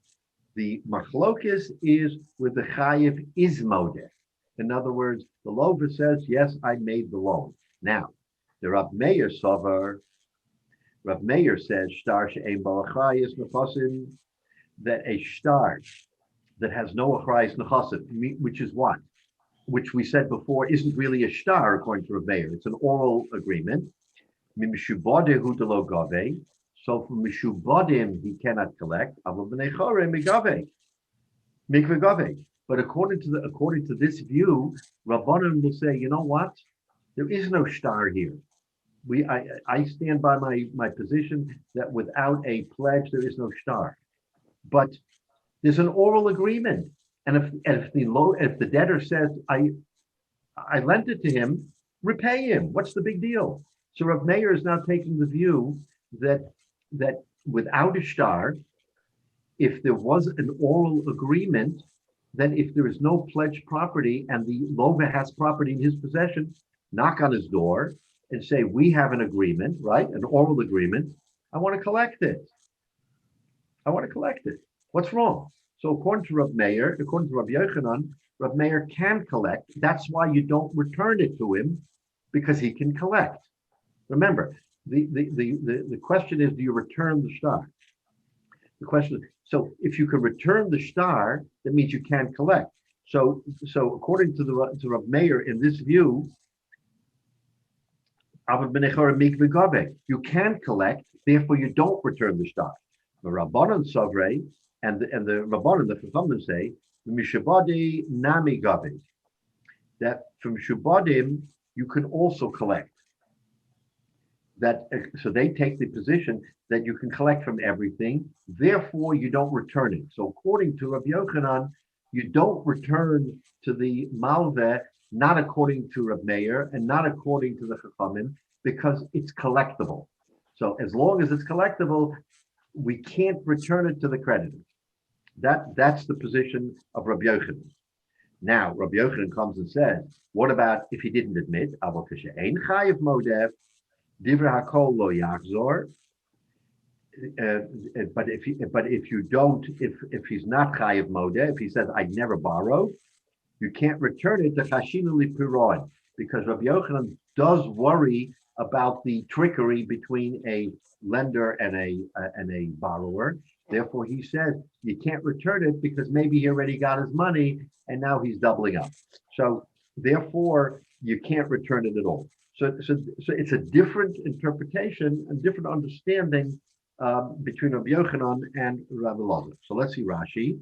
the machlokas is with the chayev is modeh. In other words, the lover says, yes, I made the loan. Now, the Rabbi Meir Sover, Rabbi Meir says, shtar she'ein bo achrayis nechasim, that a shtar that has no achrayis nechasim, which is what? Which we said before isn't really a shtar according to Rabbi Meir. It's an oral agreement. Mishubadehu delo gave. So from mishubadim he cannot collect. But according to this view, Rabbanan will say, you know what? There is no shtar here. I stand by my position that without a pledge there is no shtar. But there's an oral agreement, and if the debtor says I lent it to him, repay him. What's the big deal? So Rav Meir is now taking the view that without a shtar, if there was an oral agreement, then if there is no pledged property and the lover has property in his possession, knock on his door and say, we have an agreement, right? An oral agreement. I want to collect it. What's wrong? So according to Rav Meir, according to Rabbi Yochanan, Rav Meir can collect. That's why you don't return it to him, because he can collect. Remember, the question is, do you return the shtar? The question is, so if you can return the shtar, that means you can collect. So according to Rav Meir, in this view, you can collect, therefore you don't return the shtar. The Rabbanan Sovrei and the Rabbanan, the Chachamim say, Mishabadi Nami Gabe, that from Shubadim you can also collect. So they take the position that you can collect from everything, therefore you don't return it. So according to Rabbi Yochanan, you don't return to the Malveh, not according to Rabbi Meir and not according to the Chachamim, because it's collectible. So as long as it's collectible, we can't return it to the creditor. That's the position of Rabbi Yochanan. Now, Rabbi Yochanan comes and says, what about if he didn't admit? But if he's not chayiv modeh, if he says I never borrowed, you can't return it to chashinu lipiron, because Rabbi Yochanan does worry about the trickery between a lender and a borrower. Therefore, he says you can't return it because maybe he already got his money and now he's doubling up. So therefore, you can't return it at all. So it's a different interpretation and different understanding between Rabbi Yochanan and Rabbi Elazar. So let's see Rashi.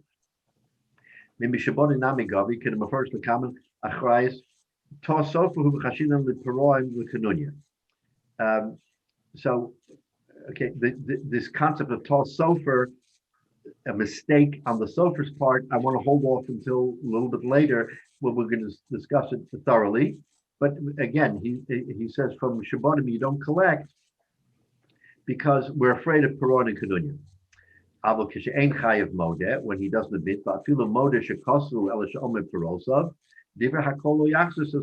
So, okay, this concept of Tos Sofer, a mistake on the Sofer's part, I want to hold off until a little bit later when we're going to discuss it thoroughly. But again, he says from Shabbatim you don't collect because we're afraid of Peron and Kenunya. When he doesn't admit, says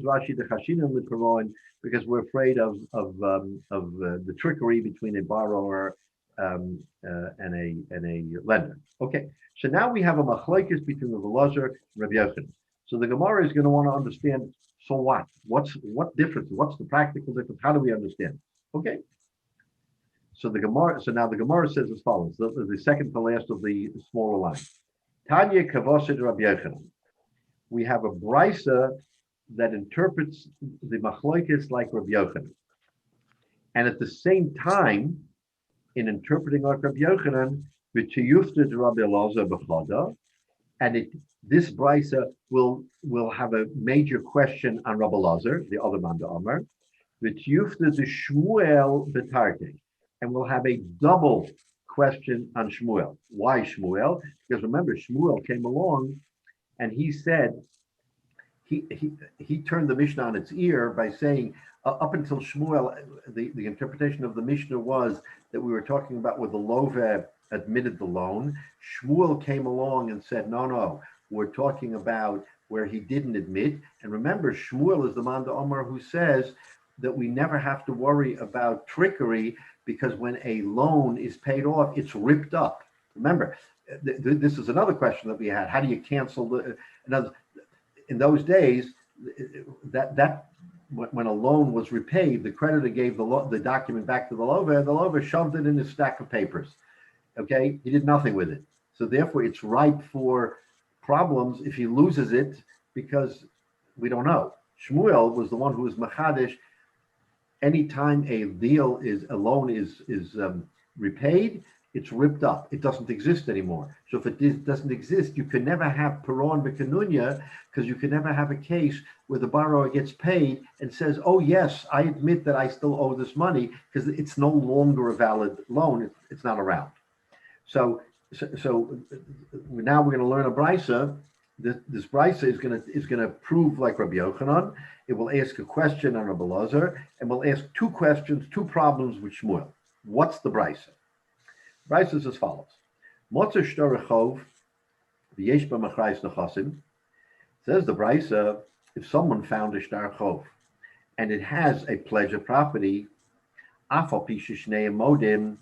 Rashi, because we're afraid of the trickery between a borrower and a lender. Okay, so now we have a machlokes between the Elazar and Rabbi Yochanan. So the Gemara is going to want to understand. So what? What difference? What's the practical difference? How do we understand? Okay. So now the Gemara says as follows: the second to last of the smaller line. Tanya kavosid Rabbi Yochanan. We have a brisa that interprets the machlokes like Rabbi Yochanan, and at the same time, in interpreting like Rabbi Yochanan, v'tiyufta Rabbi Elazar b'chada, and it this brisa will have a major question on Rabbi Lazar, the other man, the Omer, v'tiyufta the Shmuel b'tarke, and we'll have a double question on Shmuel. Why Shmuel? Because remember, Shmuel came along and he said, he turned the Mishnah on its ear by saying, up until Shmuel, the interpretation of the Mishnah was that we were talking about where the Love admitted the loan. Shmuel came along and said, no, we're talking about where he didn't admit. And remember, Shmuel is the man Omer who says that we never have to worry about trickery because when a loan is paid off, it's ripped up. Remember, this is another question that we had. How do you cancel in those days, that when a loan was repaid, the creditor gave the document back to the lover, and the lover shoved it in his stack of papers. Okay, he did nothing with it. So therefore, it's ripe for problems if he loses it because we don't know. Shmuel was the one who was machadish. Anytime a loan is repaid, it's ripped up. It doesn't exist anymore. So if it doesn't exist, you can never have Peron B'Kanunya, because you can never have a case where the borrower gets paid and says, oh, yes, I admit that I still owe this money, because it's no longer a valid loan. It's not around. So now we're going to learn a brisa. This brisa is going to prove like Rabbi Yochanan. It will ask a question on Rabbi Lazar, and we'll ask two problems with Shmuel. What's the brisa? Brisa is as follows. Motzer shtar rechov v'yesh b'machrais nechasim. Says the brisa, if someone found a shtar chov and it has a pledge of property, afal pi sheshnei modim.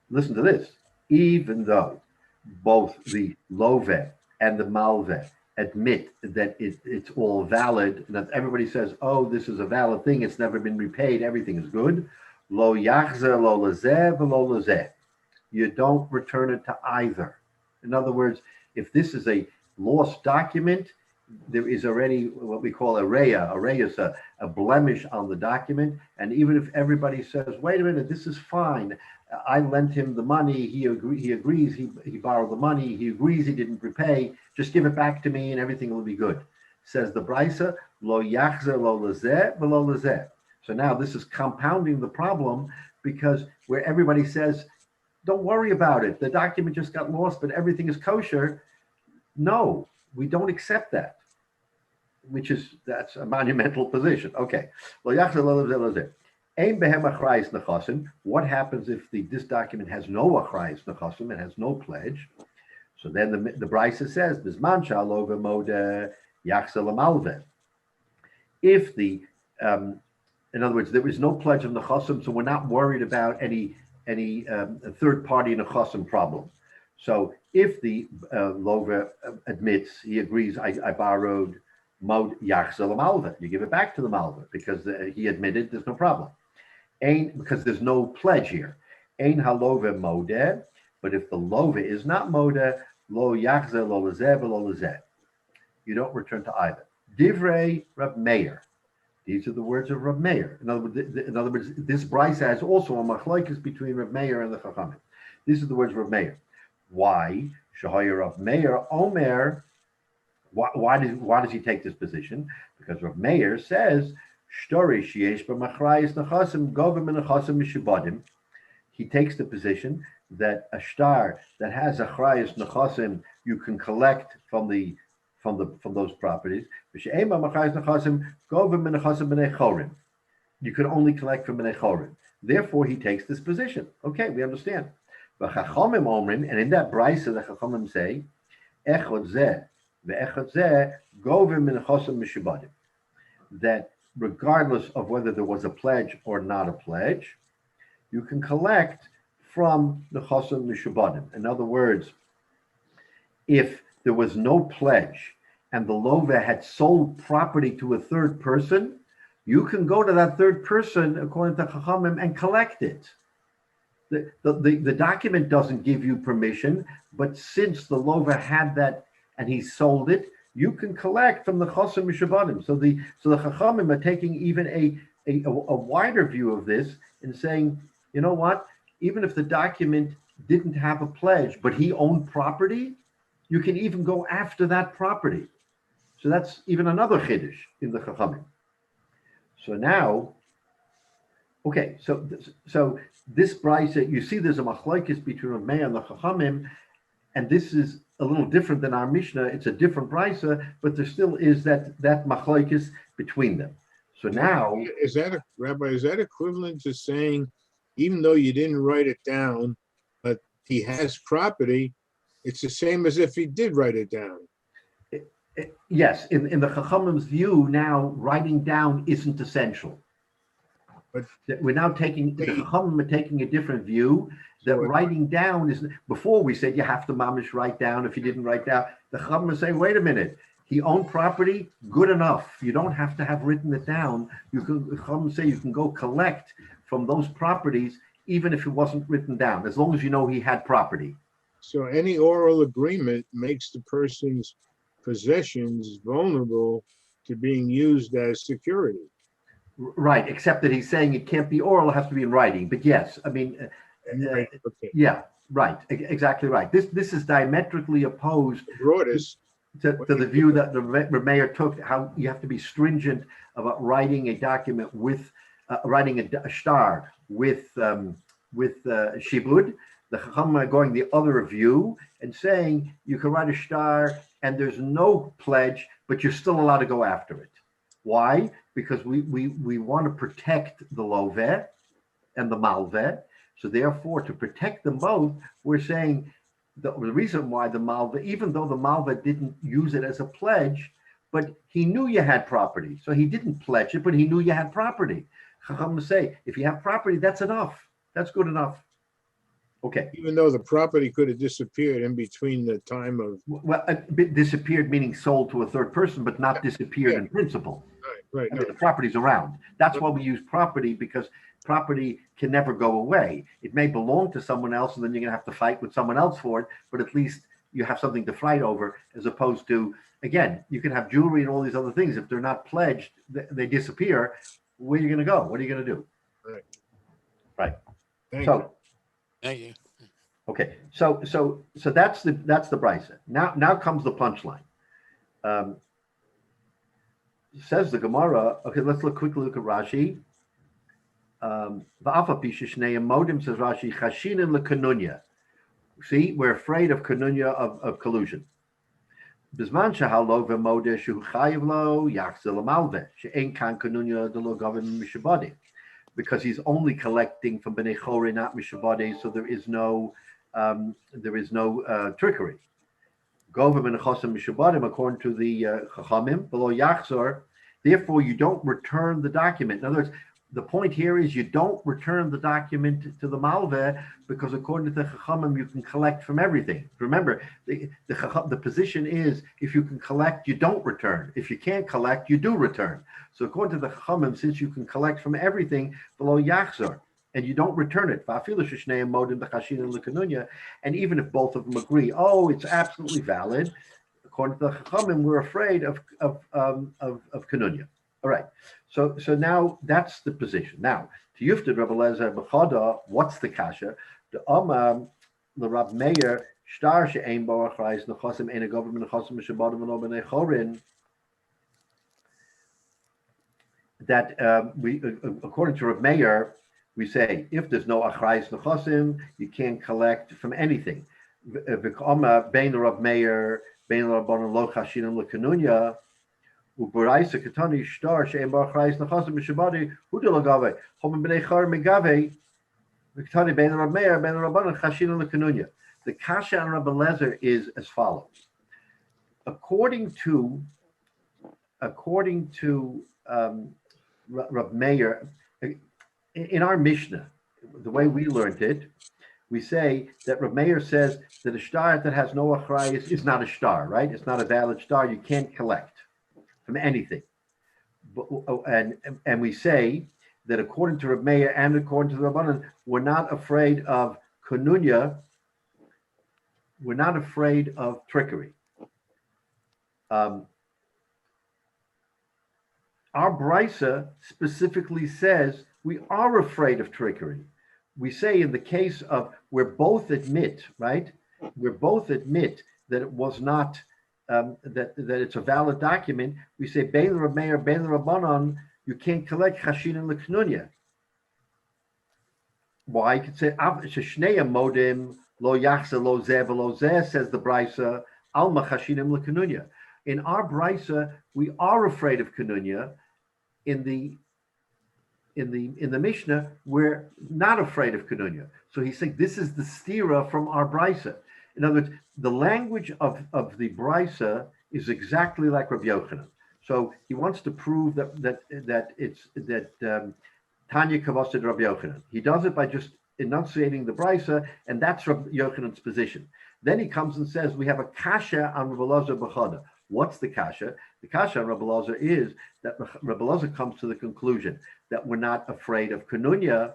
Listen to this. Even though both the love and the malve admit that it's all valid, and that everybody says, oh, this is a valid thing, it's never been repaid, everything is good. Lo yachzer lo lezeh v'lo lezeh. You don't return it to either. In other words, if this is a lost document, there is already what we call a reya. A reya is a blemish on the document. And even if everybody says, wait a minute, this is fine. I lent him the money. He agrees. He borrowed the money. He agrees he didn't repay. Just give it back to me and everything will be good. Says the brisa, lo yachzer lo lezeh v'lo lezeh. So now this is compounding the problem, because where everybody says, don't worry about it, the document just got lost, but everything is kosher. No, we don't accept that, that's a monumental position. Okay. What happens if this document has no achrayis nechasim, it has no pledge? So then the brisa says, if in other words, there is no pledge of nechasim, so we're not worried about any third party nechasim problem. So if the lover admits, he agrees, I borrowed mod yachzel malva, you give it back to the malva because he admitted there's no problem. Because there's no pledge here. Ein halove modeh, but if the lover is not modeh, lo yachzel lo lezeh lo lezeh, you don't return to either. Divrei Rab Meir. These are the words of Rab Meir. In other words, this brisa has also a machlokes between Rab Meir and the Chachamim. These are the words of Rab Meir. Why? Shahaya Rab Meir Omer. Why does he take this position? Because Rab Meir says, Shtori sheyesh b'machrayis nechasim govim nechasim mishubadim. He takes the position that a shtar that has achrayis nechasim you can collect from those properties. You can only collect from bnei chorim. Therefore, he takes this position. Okay, we understand. And in that brisa, the Chachamim say, that regardless of whether there was a pledge or not a pledge, you can collect from the chosim mishubadim. In other words, if there was no pledge and the lover had sold property to a third person, you can go to that third person, according to Chachamim, and collect it. The document doesn't give you permission, but since the lover had that and he sold it, you can collect from the chosim mishubadim. So the Chachamim are taking even a wider view of this and saying, you know what? Even if the document didn't have a pledge, but he owned property, you can even go after that property. So that's even another chiddush in the Chachamim. So now, okay, so this brisa, you see there's a machlokes between Rav Meir and the Chachamim, and this is a little different than our Mishnah. It's a different brisa, but there still is that machlokes between them. So now, Rabbi, is that equivalent to saying, even though you didn't write it down, but he has property, it's the same as if he did write it down? yes, in the Chachamim's view, now writing down isn't essential. But we're now taking, the Chachamim are taking a different view, that writing down is, before we said you have to mamish write down if you didn't write down. The Chachamim are saying, wait a minute, he owned property, good enough. You don't have to have written it down. You can, the Chachamim say you can go collect from those properties, even if it wasn't written down, as long as you know he had property. So any oral agreement makes the person's possessions vulnerable to being used as security. Right, except that he's saying it can't be oral, it has to be in writing. But yes, I mean, Right, okay. yeah, right, exactly right. This is diametrically opposed Broadest. to the view that the mayor took, how you have to be stringent about writing a document with, writing a shtar with shibud. The Chacham are going the other view and saying you can write a shtar and there's no pledge, but you're still allowed to go after it. Why? Because we want to protect the loveh and the malveh. So therefore, to protect them both, we're saying the reason why the malveh, even though the malveh didn't use it as a pledge, but he knew you had property. So he didn't pledge it, but he knew you had property. Chacham say, if you have property, that's enough. That's good enough. Okay. Even though the property could have disappeared in between the time of. Well, disappeared meaning sold to a third person, but not disappeared in principle. Right. I mean, the property's around. That's why we use property, because property can never go away. It may belong to someone else, and then you're going to have to fight with someone else for it, but at least you have something to fight over, as opposed to, again, you can have jewelry and all these other things. If they're not pledged, they disappear. Where are you going to go? What are you going to do? Right. Thank So, you. Thank you. okay, so that's the brisa. Now comes the punchline. Says the Gemara. Okay, let's quickly look at Rashi. Va'afa pisha shnei modim, says Rashi, chashinin lekanunya. See, we're afraid of kanunya, of collusion. Bizman shahalo v'modeh shu chayiv lo yachzil amalveh she'en kan kanunya delo govim mishabadi. Because he's only collecting from Bnei Chore, not Mishabade, so there is no trickery. Govim and Chosim Mishabadim, according to the Chachamim, below Yachzor. Therefore, you don't return the document. In other words, the point here is you don't return the document to the Malveh, because according to the Chachamim, you can collect from everything. Remember, the position is, if you can collect, you don't return. If you can't collect, you do return. So according to the Chachamim, since you can collect from everything below Yachzor, and you don't return it, and even if both of them agree, oh, it's absolutely valid, according to the Chachamim, we're afraid of Kanunya. All right. So now that's the position. Now, to Yufted Rabbi Lezer B'chada, what's the kasha? The the Rab Meir shtar she'ein bo achrais nechosim ein agavim nechosim mishabadim v'lo b'nei chorin. That we, according to Rab Meir, we say if there's no achrais nechosim, you can't collect from anything. V'kama bein Rab Meir bein Rabbanon lo chashinim lekanunya. Ubaraisa katani shtar she'em ba'achrais nechasim mishabadi hudel agave hom b'nei char megave v'katani ben Rab Meir ben Rabbanan chashinim lekanunya. The kasha on Rabbi Lezer is as follows. According to Rab Meir, in our Mishnah, the way we learned it, we say that Rab Meir says that a shtar that has no achrayis is not a shtar, right? It's not a valid shtar. You can't collect from anything. And we say that according to Rab Meir and according to the Rabbanan, we're not afraid of kanunya. We're not afraid of trickery. Our brisa specifically says we are afraid of trickery. We say in the case of, we're both admit, right? We're both admit that it was not that it's a valid document, we say Bein Reb Meir, Bein Rabbanon, you can't collect Chashinim L'Knunya. Why? You could say Sheshneya Modim Lo Yachse Lo Zeh V'Lo Zeh, says the Brisa Alma Chashinim L'Knunya. In our Brisa, we are afraid of Knunya. In the Mishnah, we're not afraid of Knunya. So he's saying this is the stira from our Brisa. In other words, the language of the Brisa is exactly like Rabbi Yochanan. So he wants to prove that Tanya Kavasa Rabbi Yochanan. He does it by just enunciating the Brisa, and that's Rabbi Yochanan's position. Then he comes and says we have a kasha on Rabbi Elazar B'chada. What's the kasha? The kasha on Rabbi Elazar is that Rabbi Elazar comes to the conclusion that we're not afraid of Knunya,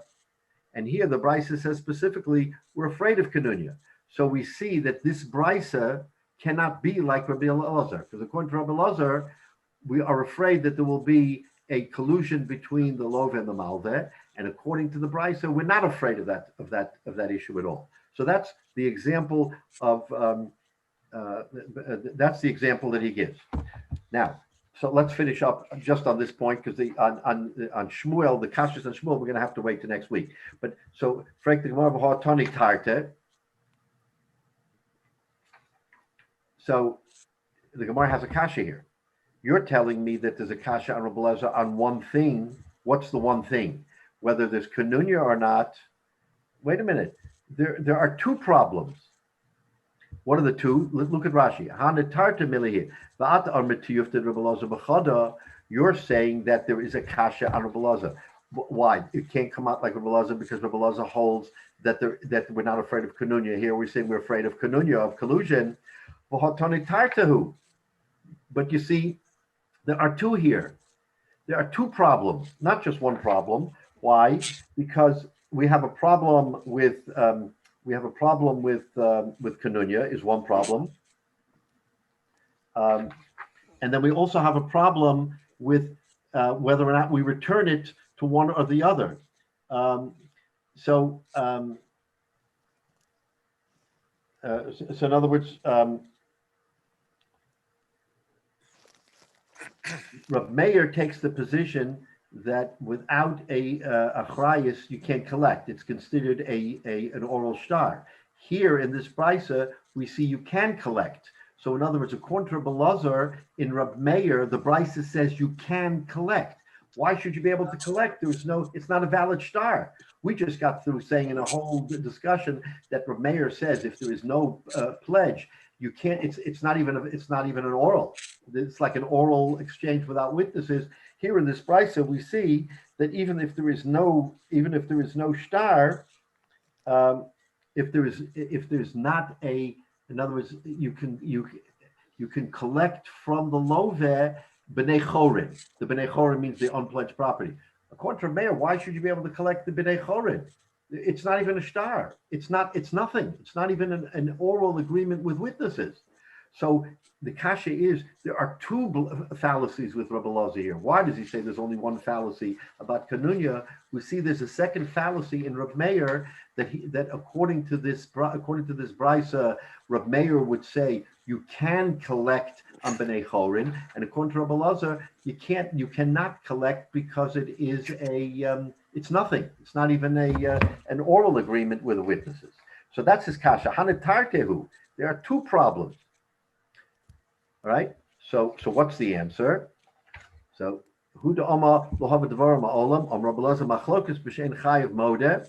and here the Brisa says specifically we're afraid of Knunya. So we see that this Brisa cannot be like Rabbi Elazar, because according to Rabbi Elazar, we are afraid that there will be a collusion between the Lov and the Malveh, and according to the Brisa, we're not afraid of that issue at all. So that's the example of that's the example that he gives. Now, so let's finish up just on this point, because on Shmuel, the Kashas on Shmuel, we're going to have to wait till next week. But so, Frank the Gemara B'Ha'Tani Tarte. So the Gemara has a kasha here. You're telling me that there's a kasha on Rabbi Elazar on one thing. What's the one thing? Whether there's Knunya or not. Wait a minute. There are two problems. What are the two? Look at Rashi. You're saying that there is a kasha on Rabbi Elazar. Why? It can't come out like Rabbi Elazar because Rabbi Elazar holds that we're not afraid of Knunya. Here we're saying we're afraid of Knunya, of collusion. But you see, there are two here. There are two problems, not just one problem. Why? Because we have a problem with Knunya is one problem, and then we also have a problem with whether or not we return it to one or the other. So in other words, Rav Meir takes the position that without a achrayus you can't collect. It's considered an oral shtar. Here in this brisa, we see you can collect. So in other words, according to Rabbi Elazar, in Rav Meir, the brisa says you can collect. Why should you be able to collect? It's not a valid shtar. We just got through saying in a whole discussion that Rav Meir says if there is no pledge, you can't. It's not even an oral. It's like an oral exchange without witnesses. Here in this brisa, we see that even if there is no shtar, if there's not a, in other words, you can collect from the loveh b'nei chorin. The b'nei chorin means the unpledged property. According to Meir, why should you be able to collect the b'nei chorin? It's not even a shtar. It's nothing. It's not even an oral agreement with witnesses. So the kasha is, there are two fallacies with Rabbi Elazar here. Why does he say there's only one fallacy about Knunya? We see there's a second fallacy in Rav Meir that according to this brisa, Rav Meir would say you can collect on B'nei Chorin, and according to Rabbi Elazar, you cannot collect because it is it's nothing. It's not even an oral agreement with the witnesses. So that's his kasha. Hanatartehu. There are two problems. All right. So what's the answer? So who the Oma Lohava Devarim Olam Om Rabbi Elazar Machlokas B'Shein Chayiv Modeh.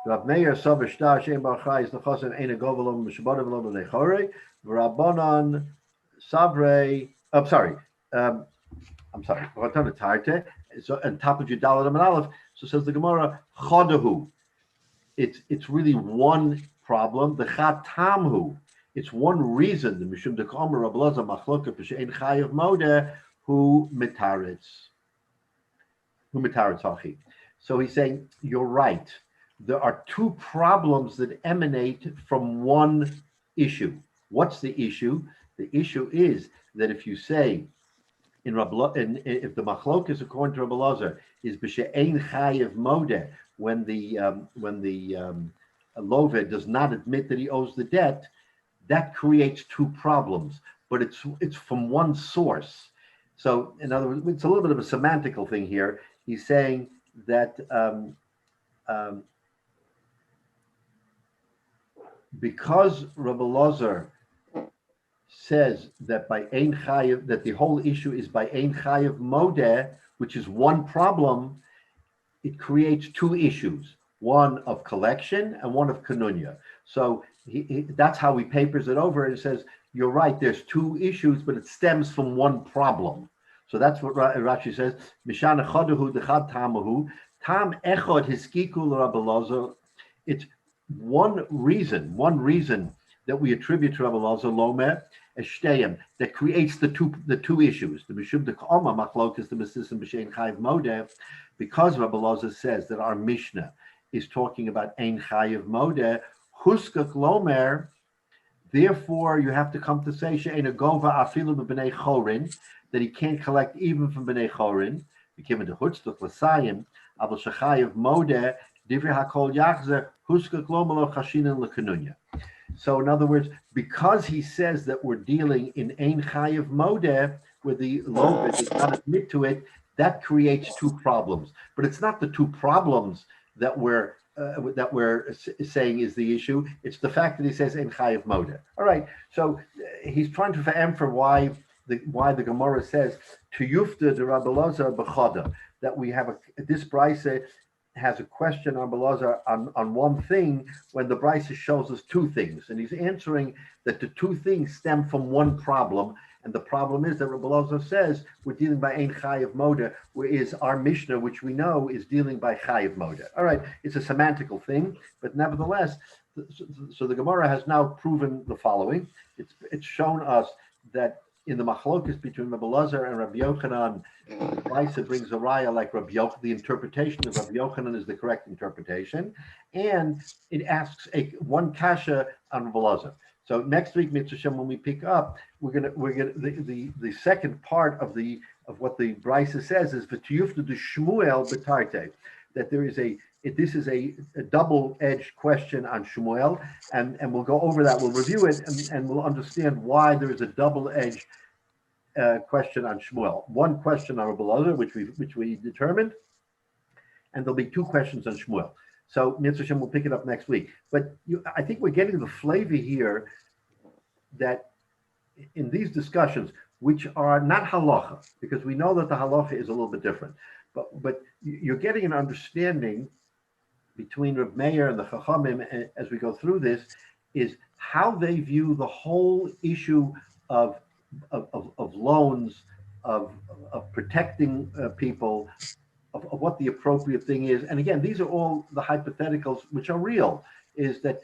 Rav Meir Savar Shtar Shein Bar Chayis Nechasim Ein Govelom Mishbodav Lo B'nei Chorei V'Rabbanan Savrei. I'm sorry. V'Ratana Tarte. So on top of Judalat and Aleph. So says the Gemara Chodahu. It's really one problem. The Chatamhu. It's one reason the Mishum de Komer Rabbi Elazar Machloka B'Shein Chayiv Modeh Hu Mitaretz Hachi. So he's saying you're right. There are two problems that emanate from one issue. What's the issue? The issue is that if you say if the Machlokas according to Rabbi Elazar is B'Shein Chayiv Modeh, when the Loved does not admit that he owes the debt, that creates two problems, but it's from one source. So in other words, it's a little bit of a semantical thing here. He's saying that because Rabbi Lozer says that by Ein Chayev, that the whole issue is by Ein Chayev Modeh, which is one problem, it creates two issues, one of collection and one of Kanunya. So that's how he papers it over and says, you're right, there's two issues, but it stems from one problem. So that's what Rashi says, Mishan Echodahu Dechad Tamahu, Tam Echod Hiskikul Rabbi Lozer. It's one reason that we attribute to Rabbi Lozer Lomer Eshteyim, that creates the two issues. The Mishum de Koma Machlokas, the Mesisim B'Shein Chayiv Modeh, because Rabbi Lozer says that our Mishnah is talking about Ein Chayiv Modeh, Huskak Lomer. Therefore, you have to come to say She'ein Agova Afilu B'Bnei Chorin, that he can't collect even from B'nei Chorin. He came into Hutztuk L'Sayim, Abel Shechayiv Modeh, Divrei HaKol Yachzer, Huskak Lomer Lo Chashinin L'Kanunya. So in other words, because he says that we're dealing in Ein Chayiv Modeh, where the Lover does not admit to it, that creates two problems. But it's not the two problems that we're saying is the issue. It's the fact that he says Ein Chayiv Modeh. All right. So he's trying to emphasize why the Gemara says to Yufta de Rabbi Lozer b'choda, that we have this brisa has a question on Belazar on one thing when the Brisa shows us two things. And he's answering that the two things stem from one problem. And the problem is that Rabbi Belazar says we're dealing by Ein Chayiv Modeh, whereas our Mishnah, which we know, is dealing by Chayiv Modeh. All right, it's a semantical thing, but nevertheless, so the Gemara has now proven the following. It's shown us that in the machlokas between Rabbi Elazar and Rabbi Yochanan, the Brisa brings a raya like Rabbi Yochanan. The interpretation of Rabbi Yochanan is the correct interpretation, and it asks one kasha on Rabbi Elazar. So next week, Mitzvah Shem, when we pick up, we're gonna the second part of what the Brisa says is v'tiyufta de Shmuel b'tarte, that there is this is a double-edged question on Shmuel, and we'll go over that. We'll review it, and we'll understand why there is a double-edged question on Shmuel. One question on Rabbi Elazar, which we determined, and there'll be two questions on Shmuel. So Mitzvah Shem will pick it up next week. But I think we're getting the flavor here that in these discussions, which are not halacha, because we know that the halacha is a little bit different, but you're getting an understanding between Reb Meir and the Chachamim as we go through this, is how they view the whole issue of loans, of protecting people, of what the appropriate thing is. And again, these are all the hypotheticals which are real. Is that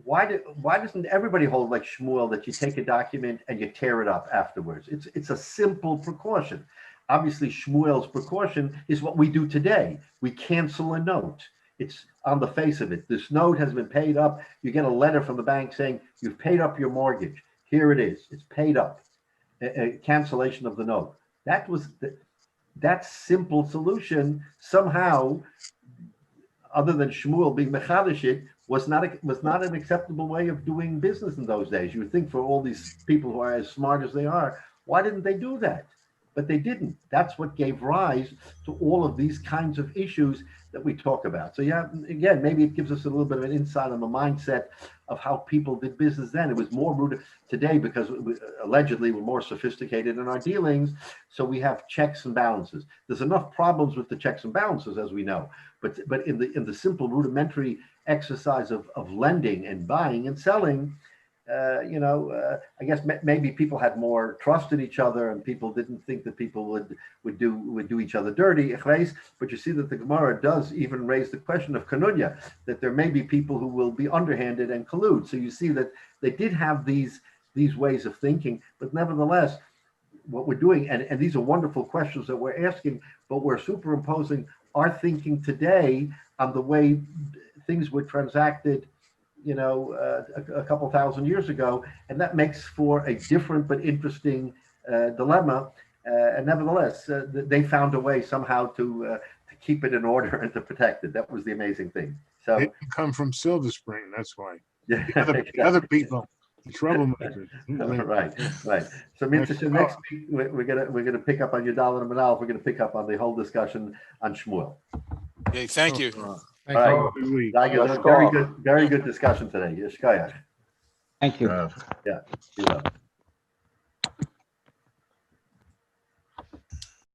why doesn't everybody hold like Shmuel, that you take a document and you tear it up afterwards? It's a simple precaution. Obviously, Shmuel's precaution is what we do today. We cancel a note. It's on the face of it. This note has been paid up. You get a letter from the bank saying you've paid up your mortgage. Here it is. It's paid up. A cancellation of the note. That simple solution somehow, other than Shmuel being mechadish it, was not an acceptable way of doing business in those days. You would think for all these people who are as smart as they are, why didn't they do that? But they didn't. That's what gave rise to all of these kinds of issues that we talk about. So yeah, again, maybe it gives us a little bit of an insight on the mindset of how people did business then. It was more rooted today because allegedly we're more sophisticated in our dealings. So we have checks and balances. There's enough problems with the checks and balances, as we know. But in the simple rudimentary exercise of lending and buying and selling, I guess maybe people had more trust in each other, and people didn't think that people would do each other dirty. But you see that the Gemara does even raise the question of kanunya, that there may be people who will be underhanded and collude. So you see that they did have these ways of thinking, but nevertheless, what we're doing, and these are wonderful questions that we're asking, but we're superimposing our thinking today on the way things were transacted a couple thousand years ago, and that makes for a different but interesting dilemma. And nevertheless, they found a way somehow to keep it in order and to protect it. That was the amazing thing. So They didn't come from Silver Spring, that's why. Yeah. The other people, the troublemakers. Right. So means so next week we're gonna pick up on your dollar and We're gonna pick up on the whole discussion on Shmuel. Okay, thank you. All Thank right. you. Good week. Very good discussion today. Yeshkaya. Thank you. Uh, Yeah. Be well.